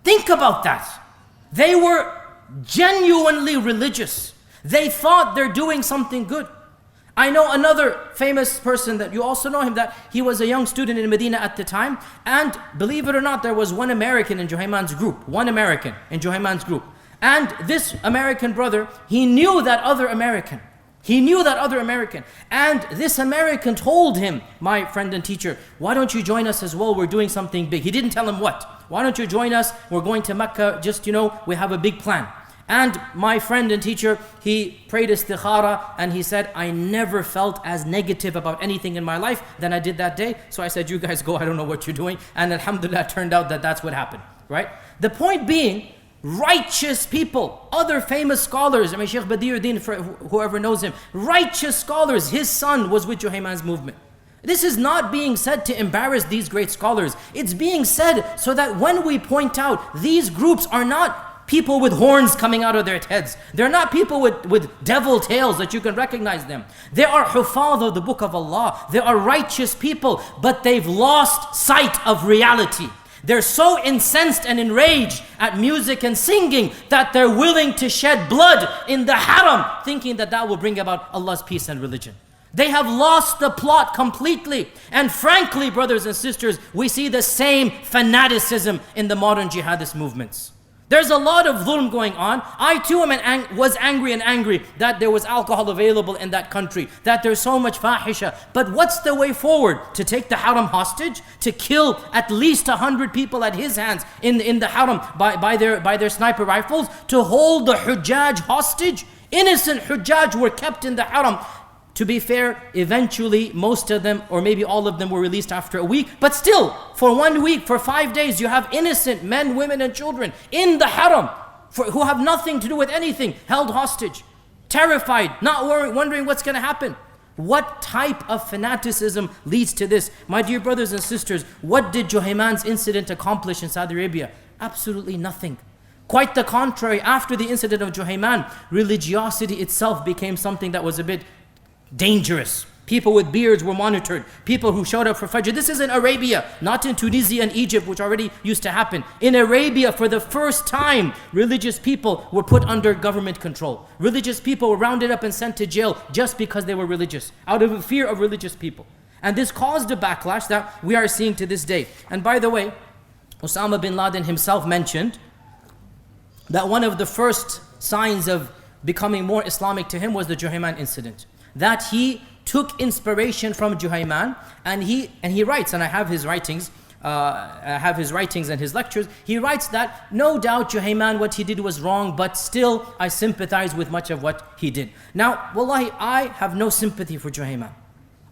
Think about that. They were genuinely religious. They thought they're doing something good. I know another famous person that you also know him, that he was a young student in Medina at the time, and believe it or not, there was one American in Juhayman's group. One American in Juhayman's group. And this American brother, he knew that other American. And this American told him, my friend and teacher, why don't you join us as well? We're doing something big. He didn't tell him what. Why don't you join us? We're going to Mecca, just, we have a big plan. And my friend and teacher, he prayed istikhara and he said, I never felt as negative about anything in my life than I did that day. So I said, you guys go, I don't know what you're doing. And alhamdulillah, it turned out that that's what happened, right? The point being, righteous people, other famous scholars, Shaykh Badiuddin, whoever knows him, righteous scholars, his son was with Juhayman's movement. This is not being said to embarrass these great scholars. It's being said so that when we point out these groups are not people with horns coming out of their heads. They're not people with devil tails that you can recognize them. They are huffaz of the book of Allah. They are righteous people, but they've lost sight of reality. They're so incensed and enraged at music and singing that they're willing to shed blood in the haram, thinking that that will bring about Allah's peace and religion. They have lost the plot completely. And frankly, brothers and sisters, we see the same fanaticism in the modern jihadist movements. There's a lot of dhulm going on. I too was angry that there was alcohol available in that country, that there's so much fahisha. But what's the way forward? To take the haram hostage? To kill at least 100 people at his hands in the haram by their sniper rifles? To hold the Hujjaj hostage? Innocent Hujjaj were kept in the haram. To be fair, eventually most of them, or maybe all of them, were released after a week. But still, for 1 week, for 5 days, you have innocent men, women and children in the haram who have nothing to do with anything, held hostage, terrified, not wondering what's going to happen. What type of fanaticism leads to this? My dear brothers and sisters, what did Juhayman's incident accomplish in Saudi Arabia? Absolutely nothing. Quite the contrary, after the incident of Juhayman, religiosity itself became something that was a bit dangerous. People with beards were monitored. People who showed up for Fajr. This is in Arabia, not in Tunisia and Egypt, which already used to happen. In Arabia, for the first time, religious people were put under government control. Religious people were rounded up and sent to jail just because they were religious, out of a fear of religious people. And this caused a backlash that we are seeing to this day. And by the way, Osama bin Laden himself mentioned that one of the first signs of becoming more Islamic to him was the Juhayman incident. That he took inspiration from Juhayman, and he writes, and I have his writings and his lectures. He writes that no doubt Juhayman, what he did was wrong, but still I sympathize with much of what he did. Now, wallahi, I have no sympathy for Juhayman.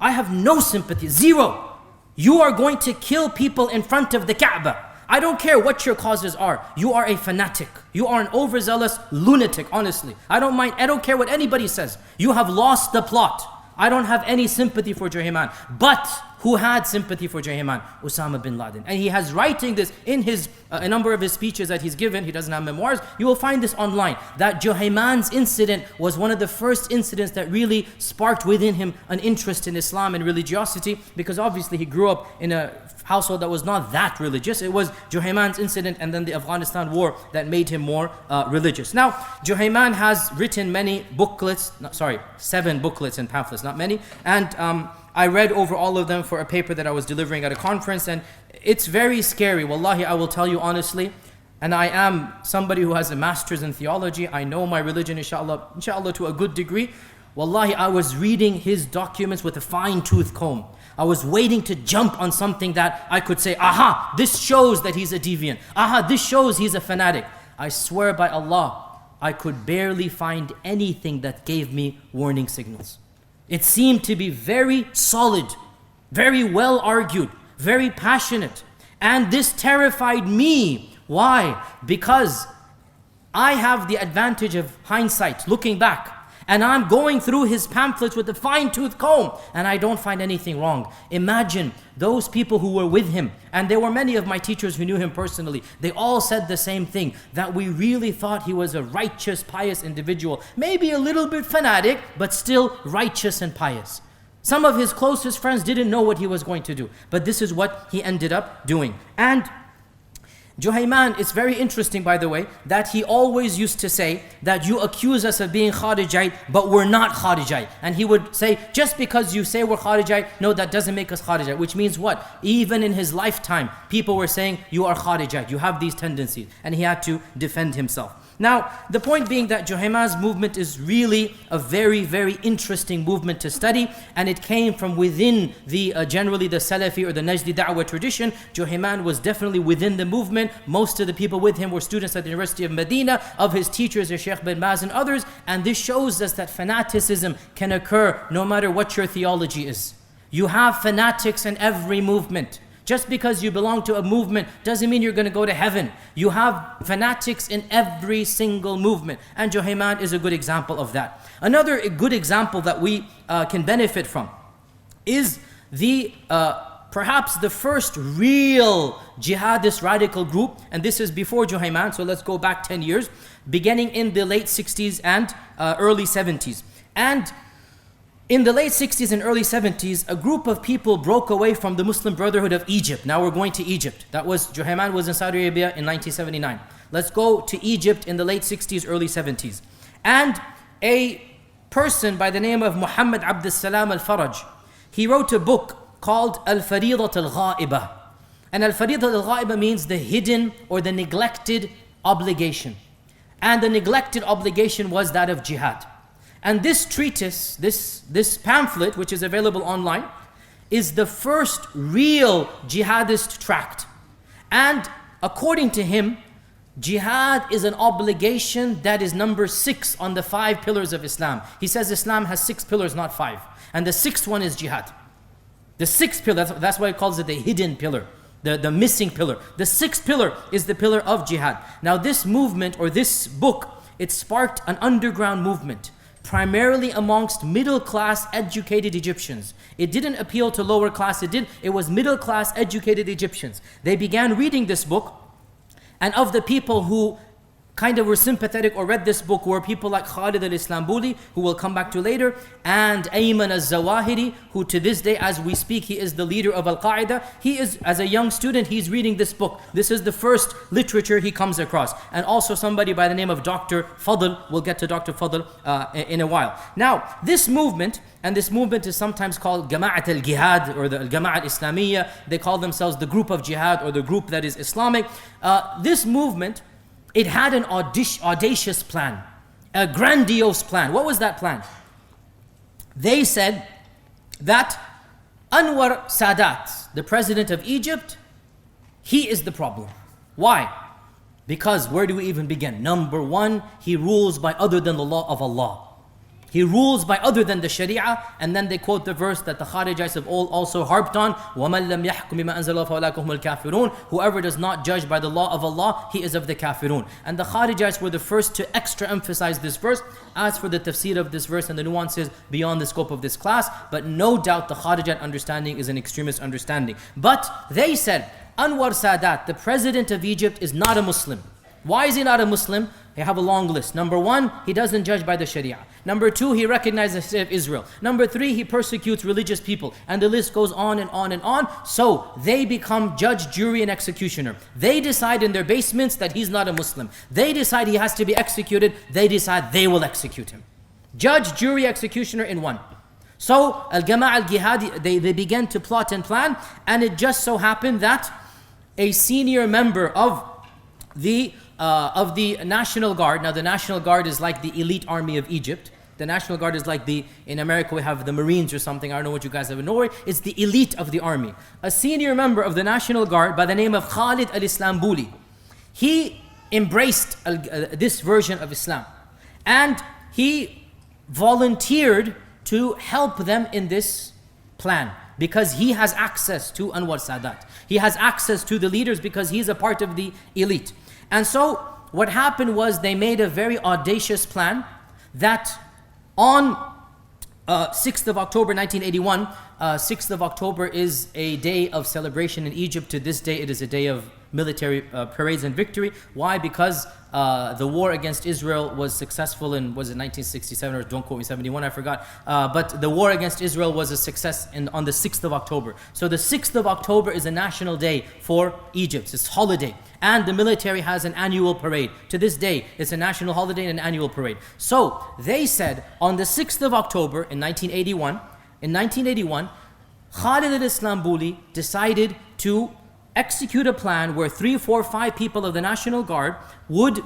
I have no sympathy, zero. You are going to kill people in front of the Kaaba. I don't care what your causes are. You are a fanatic. You are an overzealous lunatic, honestly. I don't care what anybody says. You have lost the plot. I don't have any sympathy for Juhayman. But who had sympathy for Juhayman? Osama bin Laden. And he has writing this in a number of his speeches that he's given. He doesn't have memoirs. You will find this online. That Juhayman's incident was one of the first incidents that really sparked within him an interest in Islam and religiosity, because obviously he grew up in a household that was not that religious. It was Juhayman's incident and then the Afghanistan war that made him more religious. Now, Juhayman has written many booklets, 7 booklets and pamphlets, not many. And I read over all of them for a paper that I was delivering at a conference, and it's very scary. Wallahi, I will tell you honestly, and I am somebody who has a master's in theology. I know my religion, inshallah, to a good degree. Wallahi, I was reading his documents with a fine-tooth comb. I was waiting to jump on something that I could say, aha, this shows that he's a deviant. Aha, this shows he's a fanatic. I swear by Allah, I could barely find anything that gave me warning signals. It seemed to be very solid, very well argued, very passionate. And this terrified me. Why? Because I have the advantage of hindsight, looking back. And I'm going through his pamphlets with a fine-tooth comb, and I don't find anything wrong. Imagine those people who were with him, and there were many of my teachers who knew him personally. They all said the same thing, that we really thought he was a righteous, pious individual. Maybe a little bit fanatic, but still righteous and pious. Some of his closest friends didn't know what he was going to do, but this is what he ended up doing. And Juhayman, it's very interesting, by the way, that he always used to say that you accuse us of being Kharijite, but we're not Kharijite. And he would say, just because you say we're Kharijite, no, that doesn't make us Kharijite. Which means what? Even in his lifetime, people were saying, you are Kharijite, you have these tendencies. And he had to defend himself. Now, the point being that Juhayman's movement is really a very, very interesting movement to study, and it came from within the generally the Salafi or the Najdi Da'wah tradition. Juhayman was definitely within the movement. Most of the people with him were students at the University of Medina, of his teachers, Sheikh bin Baz and others, and this shows us that fanaticism can occur no matter what your theology is. You have fanatics in every movement. Just because you belong to a movement doesn't mean you're going to go to heaven. You have fanatics in every single movement. And Juhayman is a good example of that. Another good example that we can benefit from is perhaps the first real jihadist radical group. And this is before Juhayman, so let's go back 10 years. Beginning in the late 60s and early 70s. And in the late 60s and early 70s, a group of people broke away from the Muslim Brotherhood of Egypt. Now we're going to Egypt. Juhayman was in Saudi Arabia in 1979. Let's go to Egypt in the late 60s, early 70s. And a person by the name of Muhammad Abd Salam al-Faraj, he wrote a book called Al-Faridat al-Ghaiba. And Al-Faridat al-Ghaiba means the hidden or the neglected obligation. And the neglected obligation was that of jihad. And this treatise, this pamphlet, which is available online, is the first real jihadist tract. And according to him, jihad is an obligation that is number 6 on the 5 pillars of Islam. He says Islam has 6 pillars, not 5. And the 6th one is jihad. The 6th pillar, that's why he calls it the hidden pillar, the missing pillar. The 6th pillar is the pillar of jihad. Now this movement, or this book, it sparked an underground movement, primarily amongst middle-class educated Egyptians. It didn't appeal to lower class, it was middle-class educated Egyptians. They began reading this book, and of the people who kind of were sympathetic or read this book were people like Khalid al-Islambuli, who we'll come back to later, and Ayman al-Zawahiri, who to this day as we speak, he is the leader of Al-Qaeda. He is, as a young student, he's reading this book. This is the first literature he comes across. And also somebody by the name of Dr. Fadl, we'll get to Dr. Fadl in a while. Now, this movement, and this movement is sometimes called Jama'at al-Jihad, or the Jama'at al-Islamiyya. They call themselves the group of jihad, or the group that is Islamic. This movement, it had an audacious plan, a grandiose plan. What was that plan? They said that Anwar Sadat, the president of Egypt, he is the problem. Why? Because where do we even begin? Number 1, he rules by other than the law of Allah. He rules by other than the Sharia, and then they quote the verse that the Kharijites have also harped on, وَمَنْ لَمْ يَحْكُمْ بِمَا أَنزَلَ اللَّهُ فَأُولَٰئِكَ هُمُ الْكَافِرُونَ. Whoever does not judge by the law of Allah, he is of the kafirun. And the Kharijites were the first to extra emphasize this verse. As for the tafsir of this verse and the nuances beyond the scope of this class, but no doubt the Kharijite understanding is an extremist understanding. But they said, Anwar Sadat, the president of Egypt, is not a Muslim. Why is he not a Muslim? They have a long list. Number 1, he doesn't judge by the Sharia. Number 2, he recognizes the state of Israel. Number 3, he persecutes religious people. And the list goes on and on and on. So they become judge, jury, and executioner. They decide in their basements that he's not a Muslim. They decide he has to be executed. They decide they will execute him. Judge, jury, executioner in one. So Al-Jama' al-Jihadi, they began to plot and plan. And it just so happened that a senior member of the National Guard. Now the National Guard is like the elite army of Egypt. The National Guard is like in America we have the Marines or something. I don't know what you guys have in Norway. It's the elite of the army. A senior member of the National Guard by the name of Khalid al-Islambuli. He embraced this version of Islam. And he volunteered to help them in this plan. Because he has access to Anwar Sadat. He has access to the leaders because he's a part of the elite. And so what happened was they made a very audacious plan that on 6th of October 1981, 6th of October is a day of celebration in Egypt. To this day it is a day of military parades and victory. Why? Because the war against Israel was successful in, was it 1967 or don't quote me, 71, I forgot. But the war against Israel was a success on the 6th of October. So the 6th of October is a national day for Egypt. It's holiday. And the military has an annual parade. To this day, it's a national holiday and an annual parade. So they said on the 6th of October in 1981, Khalid al-Islambuli decided to execute a plan where 3, 4, 5 people of the National Guard would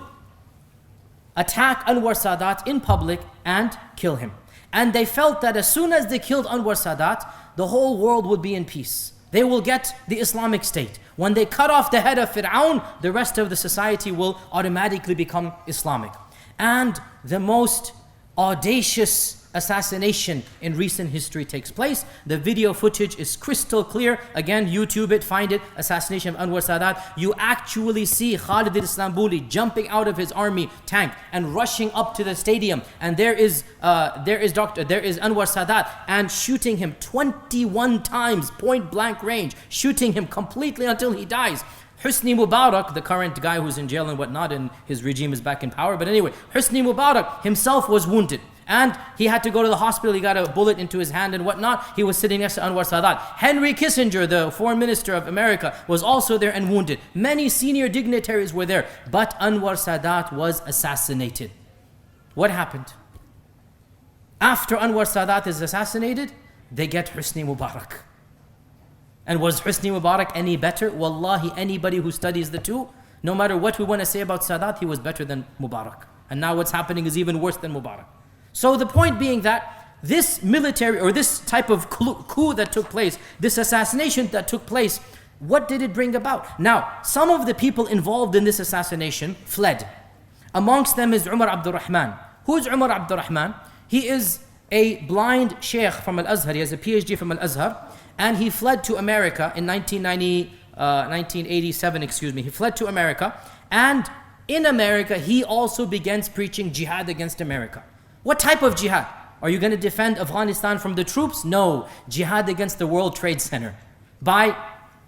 attack Anwar Sadat in public and kill him. And they felt that as soon as they killed Anwar Sadat, the whole world would be in peace. They will get the Islamic State. When they cut off the head of Fir'aun, the rest of the society will automatically become Islamic. And the most audacious assassination in recent history takes place. The video footage is crystal clear. Again, YouTube it, find it, assassination of Anwar Sadat. You actually see Khalid al-Islambuli jumping out of his army tank and rushing up to the stadium. And there is Anwar Sadat and shooting him 21 times, point blank range, shooting him completely until he dies. Hosni Mubarak, the current guy who's in jail and whatnot, and his regime is back in power. But anyway, Hosni Mubarak himself was wounded. And he had to go to the hospital. He got a bullet into his hand and whatnot. He was sitting next to Anwar Sadat. Henry Kissinger, the foreign minister of America, was also there and wounded. Many senior dignitaries were there. But Anwar Sadat was assassinated. What happened? After Anwar Sadat is assassinated, they get Hosni Mubarak. And was Hosni Mubarak any better? Wallahi, anybody who studies the two, No matter what we want to say about Sadat, he was better than Mubarak. And now what's happening is even worse than Mubarak. So the point being that this military or this type of coup that took place, this assassination that took place, what did it bring about? Now, some of the people involved in this assassination fled. Amongst them is Umar Abdurrahman. Who is Umar Abdurrahman? He is a blind sheikh from Al-Azhar. He has a PhD from Al-Azhar. And he fled to America in 1987, He fled to America. And in America, he also begins preaching jihad against America. What type of jihad? Are you going to defend Afghanistan from the troops? No. Jihad against the World Trade Center. By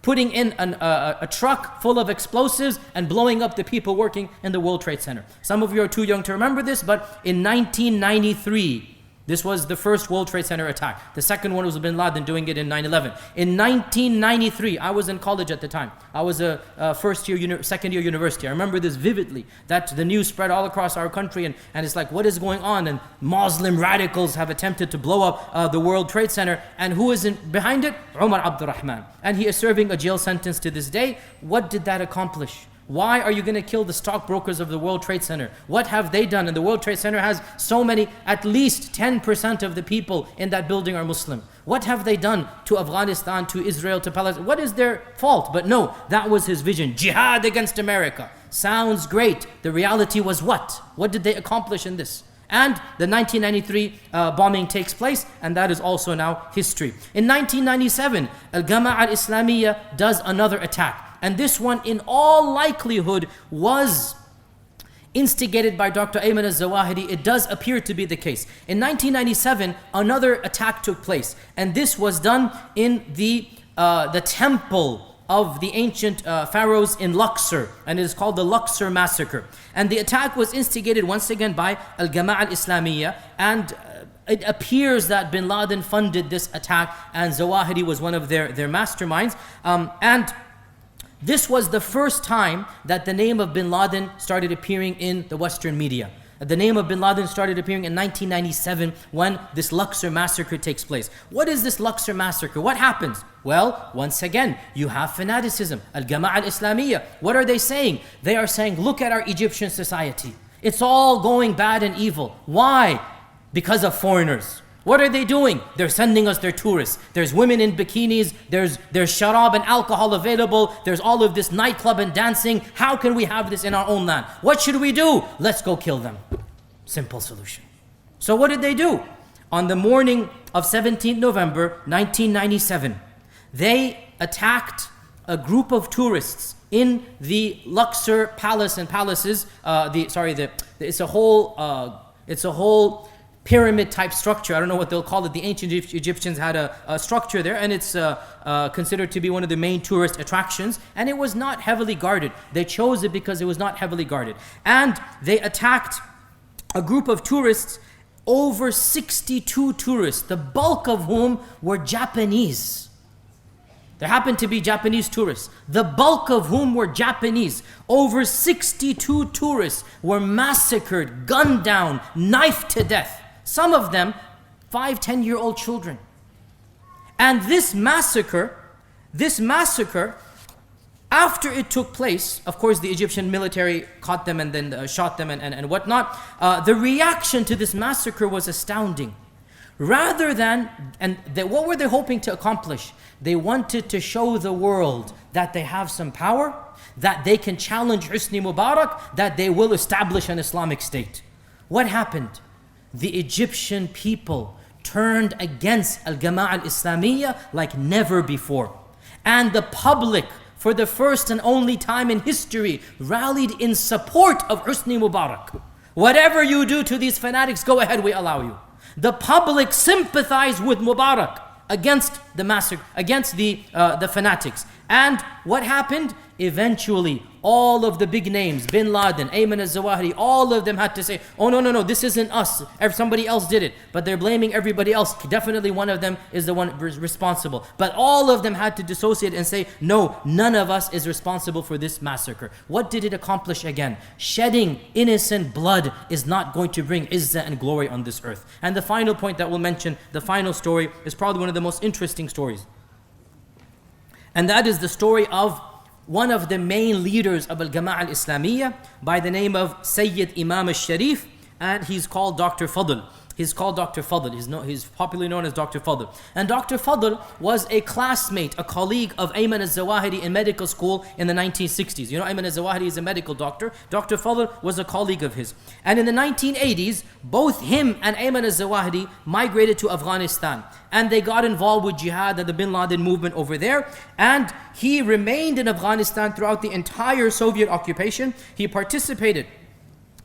putting in a truck full of explosives and blowing up the people working in the World Trade Center. Some of you are too young to remember this, but in 1993, this was the first World Trade Center attack. The second one was bin Laden doing it in 9/11. In 1993, I was in college at the time. I was a second year university. I remember this vividly, that the news spread all across our country and it's like, what is going on? And Muslim radicals have attempted to blow up the World Trade Center. And who is behind it? Umar Abdurrahman. And he is serving a jail sentence to this day. What did that accomplish? Why are you going to kill the stockbrokers of the World Trade Center? What have they done? And the World Trade Center has so many, at least 10% of the people in that building are Muslim. What have they done to Afghanistan, to Israel, to Palestine? What is their fault? But no, that was his vision. Jihad against America. Sounds great. The reality was what? What did they accomplish in this? And the 1993 bombing takes place, and that is also now history. In 1997, Al-Jama'a al-Islamiyya does another attack. And this one, in all likelihood, was instigated by Dr. Ayman al-Zawahiri. It does appear to be the case. In 1997, another attack took place. And this was done in the temple of the ancient pharaohs in Luxor. And it is called the Luxor Massacre. And the attack was instigated once again by Al-Jama'a al-Islamiyya. And it appears that bin Laden funded this attack. And Zawahiri was one of their masterminds. And this was the first time that the name of bin Laden started appearing in the Western media. The name of bin Laden started appearing in 1997 when this Luxor massacre takes place. What is this Luxor massacre? What happens? Well, once again, you have fanaticism. Al-Jama'a al-Islamiyya. What are they saying? They are saying, look at our Egyptian society. It's all going bad and evil. Why? Because of foreigners. What are they doing? They're sending us their tourists. There's women in bikinis. There's sharab and alcohol available. There's all of this nightclub and dancing. How can we have this in our own land? What should we do? Let's go kill them. Simple solution. So what did they do? On the morning of 17th November 1997, they attacked a group of tourists in the Luxor Palace and palaces. It's a whole pyramid type structure. I don't know what they'll call it. The ancient Egyptians had a structure there, and it's considered to be one of the main tourist attractions, and it was not heavily guarded. They chose it because it was not heavily guarded. And they attacked a group of tourists, over 62 tourists, the bulk of whom were Japanese. There happened to be Japanese tourists, the bulk of whom were Japanese. Over 62 tourists were massacred, gunned down, knifed to death. Some of them 5-10-year-old children. And this massacre, after it took place, of course the Egyptian military caught them and then shot them and whatnot. The reaction to this massacre was astounding. What were they hoping to accomplish? They wanted to show the world that they have some power, that they can challenge Hosni Mubarak, that they will establish an Islamic state. What happened? The Egyptian people turned against Al-Jama'a al-Islamiyya like never before. And the public, for the first and only time in history, rallied in support of Hosni Mubarak. Whatever you do to these fanatics, go ahead, we allow you. The public sympathized with Mubarak against the massacre, against the fanatics. And what happened? Eventually, all of the big names, bin Laden, Ayman al-Zawahiri, all of them had to say, oh no, this isn't us. Somebody else did it. But they're blaming everybody else. Definitely one of them is the one responsible. But all of them had to dissociate and say, no, none of us is responsible for this massacre. What did it accomplish again? Shedding innocent blood is not going to bring izzah and glory on this earth. And the final point that we'll mention, the final story, is probably one of the most interesting stories. And that is the story of one of the main leaders of Al-Jama'ah Al-Islamiyya by the name of Sayyid Imam Al-Sharif, and he's called Dr. Fadl. He's called Dr. Fadl. He's popularly known as Dr. Fadl. And Dr. Fadl was a classmate, a colleague of Ayman al-Zawahiri in medical school in the 1960s. You know, Ayman al-Zawahiri is a medical doctor. Dr. Fadl was a colleague of his. And in the 1980s, both him and Ayman al-Zawahiri migrated to Afghanistan. And they got involved with jihad and the Bin Laden movement over there. And he remained in Afghanistan throughout the entire Soviet occupation. He participated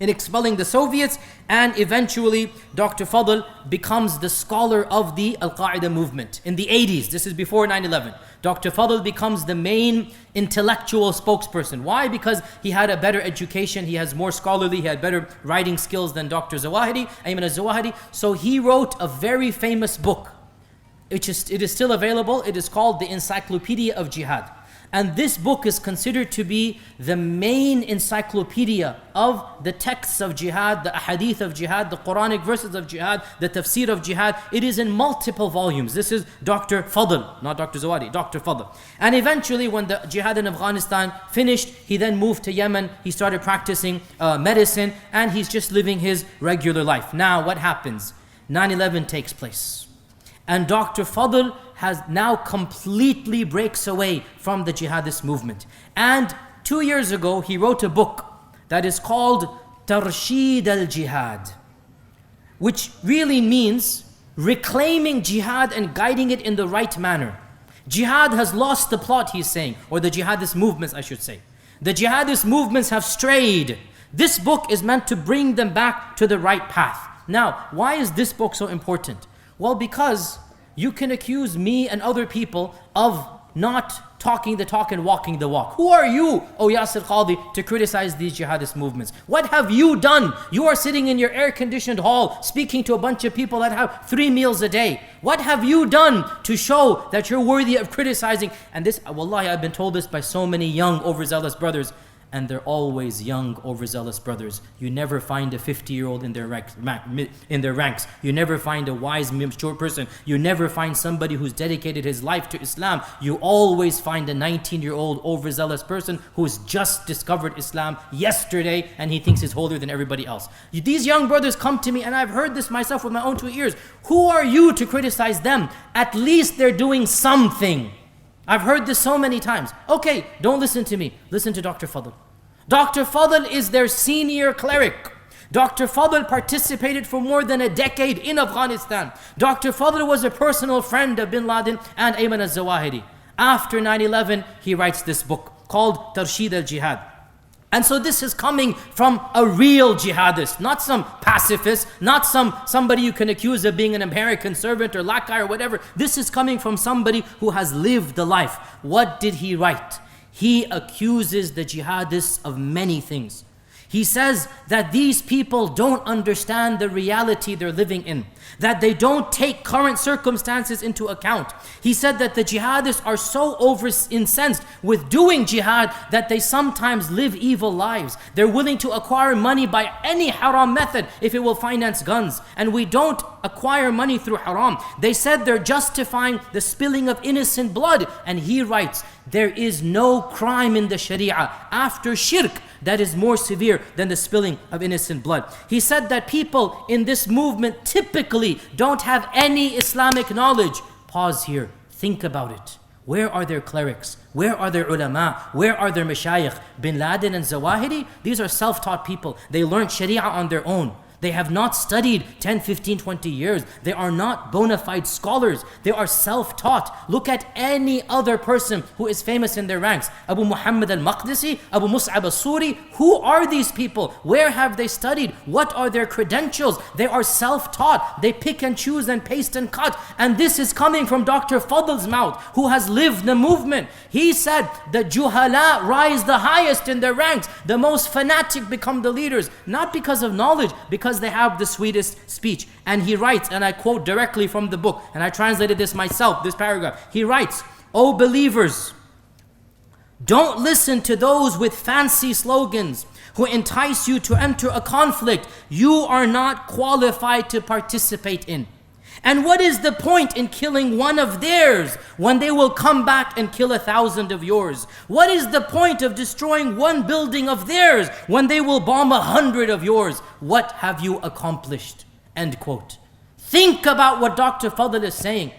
in expelling the Soviets, and eventually Dr. Fadl becomes the scholar of the Al-Qaeda movement in the 80s. This is before 9/11. Dr. Fadl becomes the main intellectual spokesperson. Why? Because he had a better education, he has more scholarly, he had better writing skills than Dr. Zawahiri, Ayman al-Zawahiri. So he wrote a very famous book. It is still available. It is called the Encyclopedia of Jihad. And this book is considered to be the main encyclopedia of the texts of jihad, the ahadith of jihad, the Quranic verses of jihad, the tafsir of jihad. It is in multiple volumes. This is Dr. Fadl, not Dr. Zawahiri, Dr. Fadl. And eventually when the jihad in Afghanistan finished, he then moved to Yemen. He started practicing medicine, and he's just living his regular life. Now what happens? 9/11 takes place. And Dr. Fadl has now completely breaks away from the jihadist movement. And 2 years ago, he wrote a book that is called Tarshid al-Jihad, which really means reclaiming jihad and guiding it in the right manner. Jihad has lost the plot, he's saying, or the jihadist movements, I should say. The jihadist movements have strayed. This book is meant to bring them back to the right path. Now, why is this book so important? Well, because you can accuse me and other people of not talking the talk and walking the walk. Who are you, O Jasir Kadhi, to criticize these jihadist movements? What have you done? You are sitting in your air-conditioned hall speaking to a bunch of people that have 3 meals a day. What have you done to show that you're worthy of criticizing? And this, wallahi, I've been told this by so many young, overzealous brothers, and they're always young, overzealous brothers. You never find a 50-year-old in their ranks. You never find a wise, mature person. You never find somebody who's dedicated his life to Islam. You always find a 19-year-old overzealous person who's just discovered Islam yesterday, and he thinks he's holier than everybody else. These young brothers come to me, and I've heard this myself with my own 2 ears. Who are you to criticize them? At least they're doing something. I've heard this so many times. Okay, don't listen to me. Listen to Dr. Fadl. Dr. Fadl is their senior cleric. Dr. Fadl participated for more than a decade in Afghanistan. Dr. Fadl was a personal friend of Bin Laden and Ayman al-Zawahiri. After 9/11, he writes this book called Tarshid al-Jihad. And so this is coming from a real jihadist, not some pacifist, not somebody you can accuse of being an American servant or lakai or whatever. This is coming from somebody who has lived the life. What did he write? He accuses the jihadists of many things. He says that these people don't understand the reality they're living in, that they don't take current circumstances into account. He said that the jihadists are so incensed with doing jihad that they sometimes live evil lives. They're willing to acquire money by any haram method if it will finance guns. And we don't acquire money through haram. They said they're justifying the spilling of innocent blood. And he writes, there is no crime in the Sharia after shirk that is more severe than the spilling of innocent blood. He said that people in this movement typically don't have any Islamic knowledge. Pause here, think about it. Where are their clerics? Where are their ulama? Where are their mashayikh? Bin Laden and Zawahiri, these are self-taught people. They learned Sharia on their own. They have not studied 10, 15, 20 years. They are not bona fide scholars. They are self-taught. Look at any other person who is famous in their ranks. Abu Muhammad al-Maqdisi, Abu Mus'ab al-Suri. Who are these people? Where have they studied? What are their credentials? They are self-taught. They pick and choose and paste and cut. And this is coming from Dr. Fadl's mouth, who has lived the movement. He said the juhala rise the highest in their ranks. The most fanatic become the leaders. Not because of knowledge, because they have the sweetest speech. And he writes, and I quote directly from the book, and I translated this myself, this paragraph. He writes, "O believers, don't listen to those with fancy slogans who entice you to enter a conflict you are not qualified to participate in. And what is the point in killing one of theirs when they will come back and kill 1,000 of yours? What is the point of destroying one building of theirs when they will bomb 100 of yours? What have you accomplished? End quote. Think about what Dr. Fadl is saying.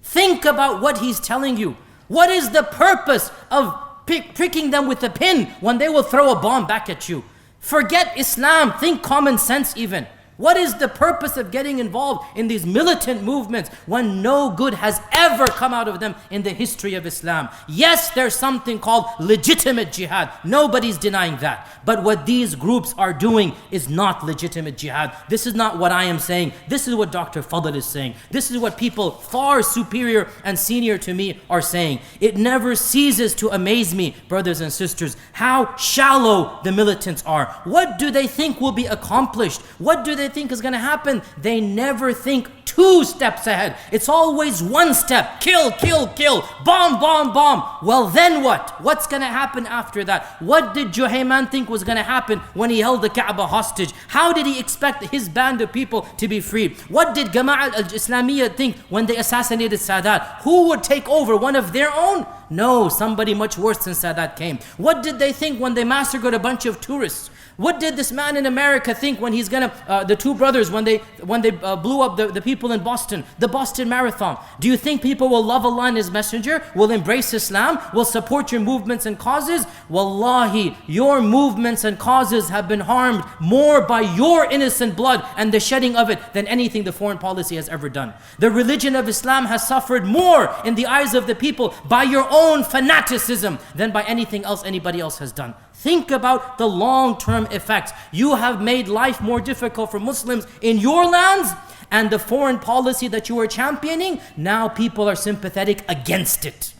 Think about what he's telling you. What is the purpose of pricking them with a pin when they will throw a bomb back at you? Forget Islam, think common sense even. What is the purpose of getting involved in these militant movements when no good has ever come out of them in the history of Islam? Yes, there's something called legitimate jihad. Nobody's denying that. But what these groups are doing is not legitimate jihad. This is not what I am saying. This is what Dr. Fadl is saying. This is what people far superior and senior to me are saying. It never ceases to amaze me, brothers and sisters, how shallow the militants are. What do they think will be accomplished? What do they think is going to happen? They never think 2 steps ahead. It's always 1 step. Kill, kill, kill. Bomb, bomb, bomb. Well, then what? What's going to happen after that? What did Juhayman think was going to happen when he held the Kaaba hostage? How did he expect his band of people to be freed? What did Jama'at al-Islamiyya think when they assassinated Sadat? Who would take over? One of their own? No, somebody much worse than Sadat came. What did they think when they massacred a bunch of tourists? What did this man in America think when he's gonna, the 2 brothers, when they blew up the people in Boston, the Boston Marathon? Do you think people will love Allah and His Messenger, will embrace Islam, will support your movements and causes? Wallahi, your movements and causes have been harmed more by your innocent blood and the shedding of it than anything the foreign policy has ever done. The religion of Islam has suffered more in the eyes of the people by your own fanaticism than by anything else anybody else has done. Think about the long-term effects. You have made life more difficult for Muslims in your lands, and the foreign policy that you are championing, now people are sympathetic against it.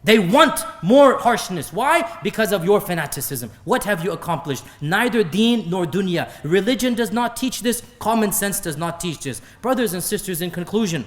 They want more harshness. Why? Because of your fanaticism. What have you accomplished? Neither deen nor dunya. Religion does not teach this. Common sense does not teach this. Brothers and sisters, in conclusion,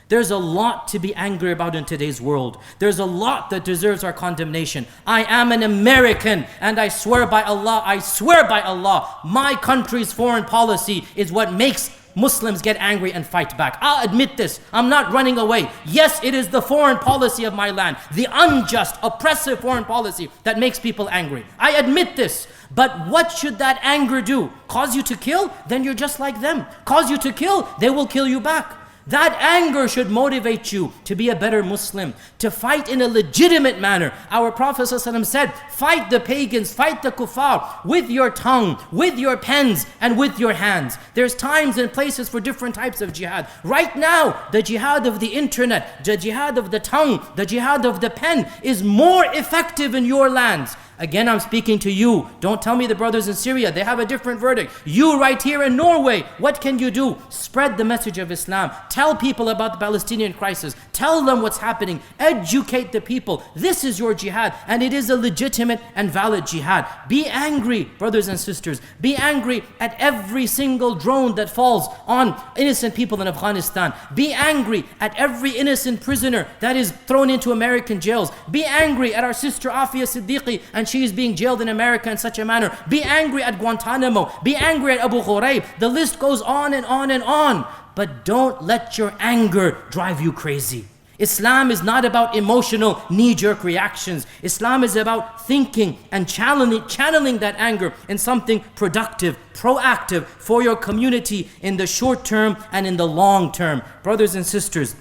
there's a lot to be angry about in today's world. There's a lot that deserves our condemnation. I am an American, and I swear by Allah, my country's foreign policy is what makes Muslims get angry and fight back. I'll admit this. I'm not running away. Yes, it is the foreign policy of my land, the unjust, oppressive foreign policy that makes people angry. I admit this. But what should that anger do? Cause you to kill? Then you're just like them. Cause you to kill? They will kill you back. That anger should motivate you to be a better Muslim, to fight in a legitimate manner. Our Prophet ﷺ said, fight the pagans, fight the kuffar with your tongue, with your pens, and with your hands. There's times and places for different types of jihad. Right now, the jihad of the internet, the jihad of the tongue, the jihad of the pen is more effective in your lands. Again, I'm speaking to you. Don't tell me the brothers in Syria, they have a different verdict. You right here in Norway, what can you do? Spread the message of Islam. Tell people about the Palestinian crisis. Tell them what's happening. Educate the people. This is your jihad, and it is a legitimate and valid jihad. Be angry, brothers and sisters. Be angry at every single drone that falls on innocent people in Afghanistan. Be angry at every innocent prisoner that is thrown into American jails. Be angry at our sister Afia Siddiqui, and she is being jailed in America in such a manner. Be angry at Guantanamo. Be angry at Abu Ghuraib. The list goes on and on and on. But don't let your anger drive you crazy. Islam is not about emotional knee-jerk reactions. Islam is about thinking and channeling that anger in something productive, proactive for your community in the short term and in the long term. Brothers and sisters,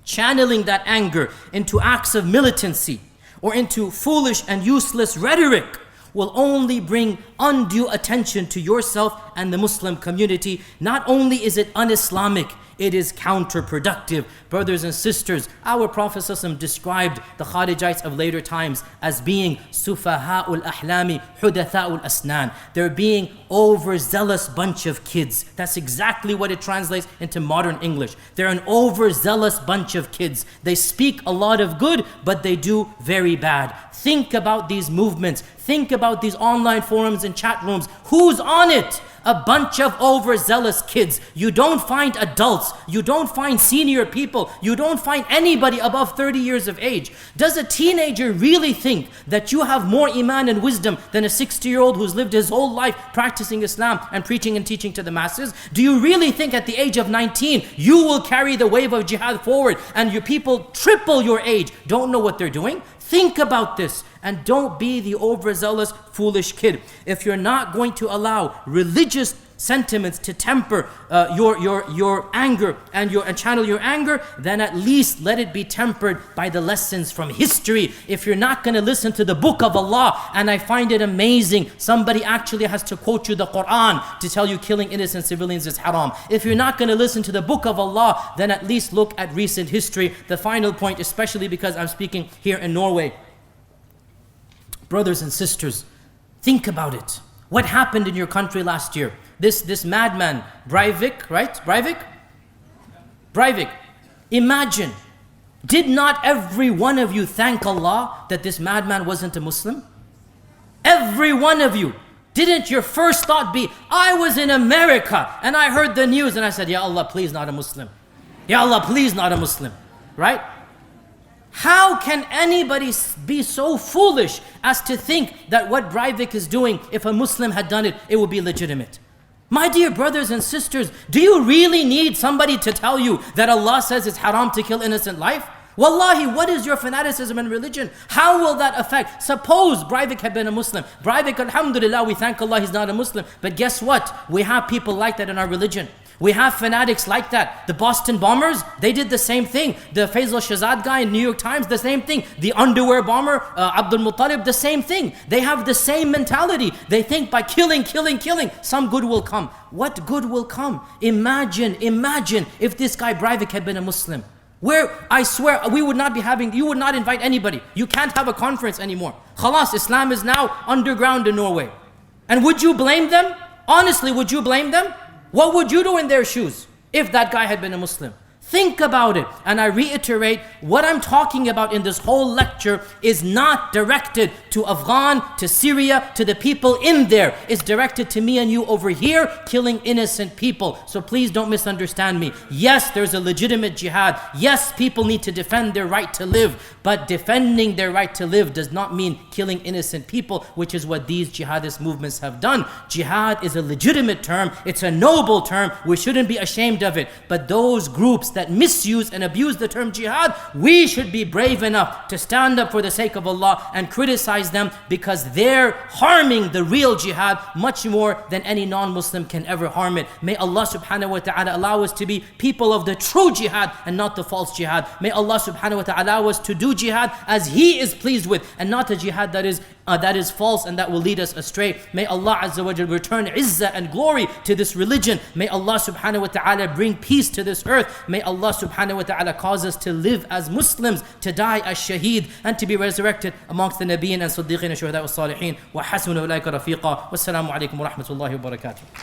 channeling that anger into acts of militancy or into foolish and useless rhetoric will only bring undue attention to yourself and the Muslim community. Not only is it un-Islamic, it is counterproductive. Brothers and sisters, our Prophet ﷺ described the Kharijites of later times as being sufaha'ul ahlami hudatha'ul asnan. They're being overzealous bunch of kids. That's exactly what it translates into modern English. They're an overzealous bunch of kids. They speak a lot of good, but they do very bad. Think about these movements. Think about these online forums and chat rooms. Who's on it? A bunch of overzealous kids. You don't find adults. You don't find senior people. You don't find anybody above 30 years of age. Does a teenager really think that you have more iman and wisdom than a 60-year-old who's lived his whole life practicing Islam and preaching and teaching to the masses? Do you really think at the age of 19 you will carry the wave of jihad forward and your people triple your age don't know what they're doing? Think about this and don't be the overzealous, foolish kid. If you're not going to allow religious sentiments to temper your anger and channel your anger, then at least let it be tempered by the lessons from history. If you're not going to listen to the book of Allah, and I find it amazing, somebody actually has to quote you the Quran to tell you killing innocent civilians is haram. If you're not going to listen to the book of Allah, then at least look at recent history. The final point, especially because I'm speaking here in Norway. Brothers and sisters, think about it. What happened in your country last year? This madman, Breivik, right? Breivik. Imagine, did not every one of you thank Allah that this madman wasn't a Muslim? Every one of you. Didn't your first thought be, I was in America and I heard the news and I said, Ya Allah, please not a Muslim. Ya Allah, please not a Muslim. Right? How can anybody be so foolish as to think that what Breivik is doing, if a Muslim had done it, it would be legitimate? My dear brothers and sisters, do you really need somebody to tell you that Allah says it's haram to kill innocent life? Wallahi, what is your fanaticism in religion? How will that affect? Suppose Breivik had been a Muslim. Breivik, alhamdulillah, we thank Allah he's not a Muslim. But guess what? We have people like that in our religion. We have fanatics like that. The Boston bombers, they did the same thing. The Faisal Shahzad guy in New York Times, the same thing. The underwear bomber, Abdul Muttalib, the same thing. They have the same mentality. They think by killing, some good will come. What good will come? Imagine if this guy Breivik had been a Muslim. Where, I swear, you would not invite anybody. You can't have a conference anymore. Khalas, Islam is now underground in Norway. And would you blame them? Honestly, would you blame them? What would you do in their shoes if that guy had been a Muslim? Think about it. And I reiterate, what I'm talking about in this whole lecture is not directed to Afghan, to Syria, to the people in there. It's directed to me and you over here, killing innocent people. So please don't misunderstand me. Yes, there's a legitimate jihad. Yes, people need to defend their right to live. But defending their right to live does not mean killing innocent people, which is what these jihadist movements have done. Jihad is a legitimate term. It's a noble term. We shouldn't be ashamed of it. But those groups that misuse and abuse the term jihad, we should be brave enough to stand up for the sake of Allah and criticize them, because they're harming the real jihad much more than any non-Muslim can ever harm it. May Allah subhanahu wa ta'ala allow us to be people of the true jihad and not the false jihad. May Allah subhanahu wa ta'ala allow us to do jihad as He is pleased with, and not a jihad that is false and that will lead us astray. May Allah Azza wa Jal return izzah and glory to this religion. May Allah subhanahu wa ta'ala bring peace to this earth. May Allah subhanahu wa ta'ala cause us to live as Muslims, to die as shaheed, and to be resurrected amongst the Nabiyyin and Siddiqeen and Shuhada wa Salihin. Wa hasuna ulaika rafiqa. Wassalamu alaikum wa rahmatullahi wa barakatuh.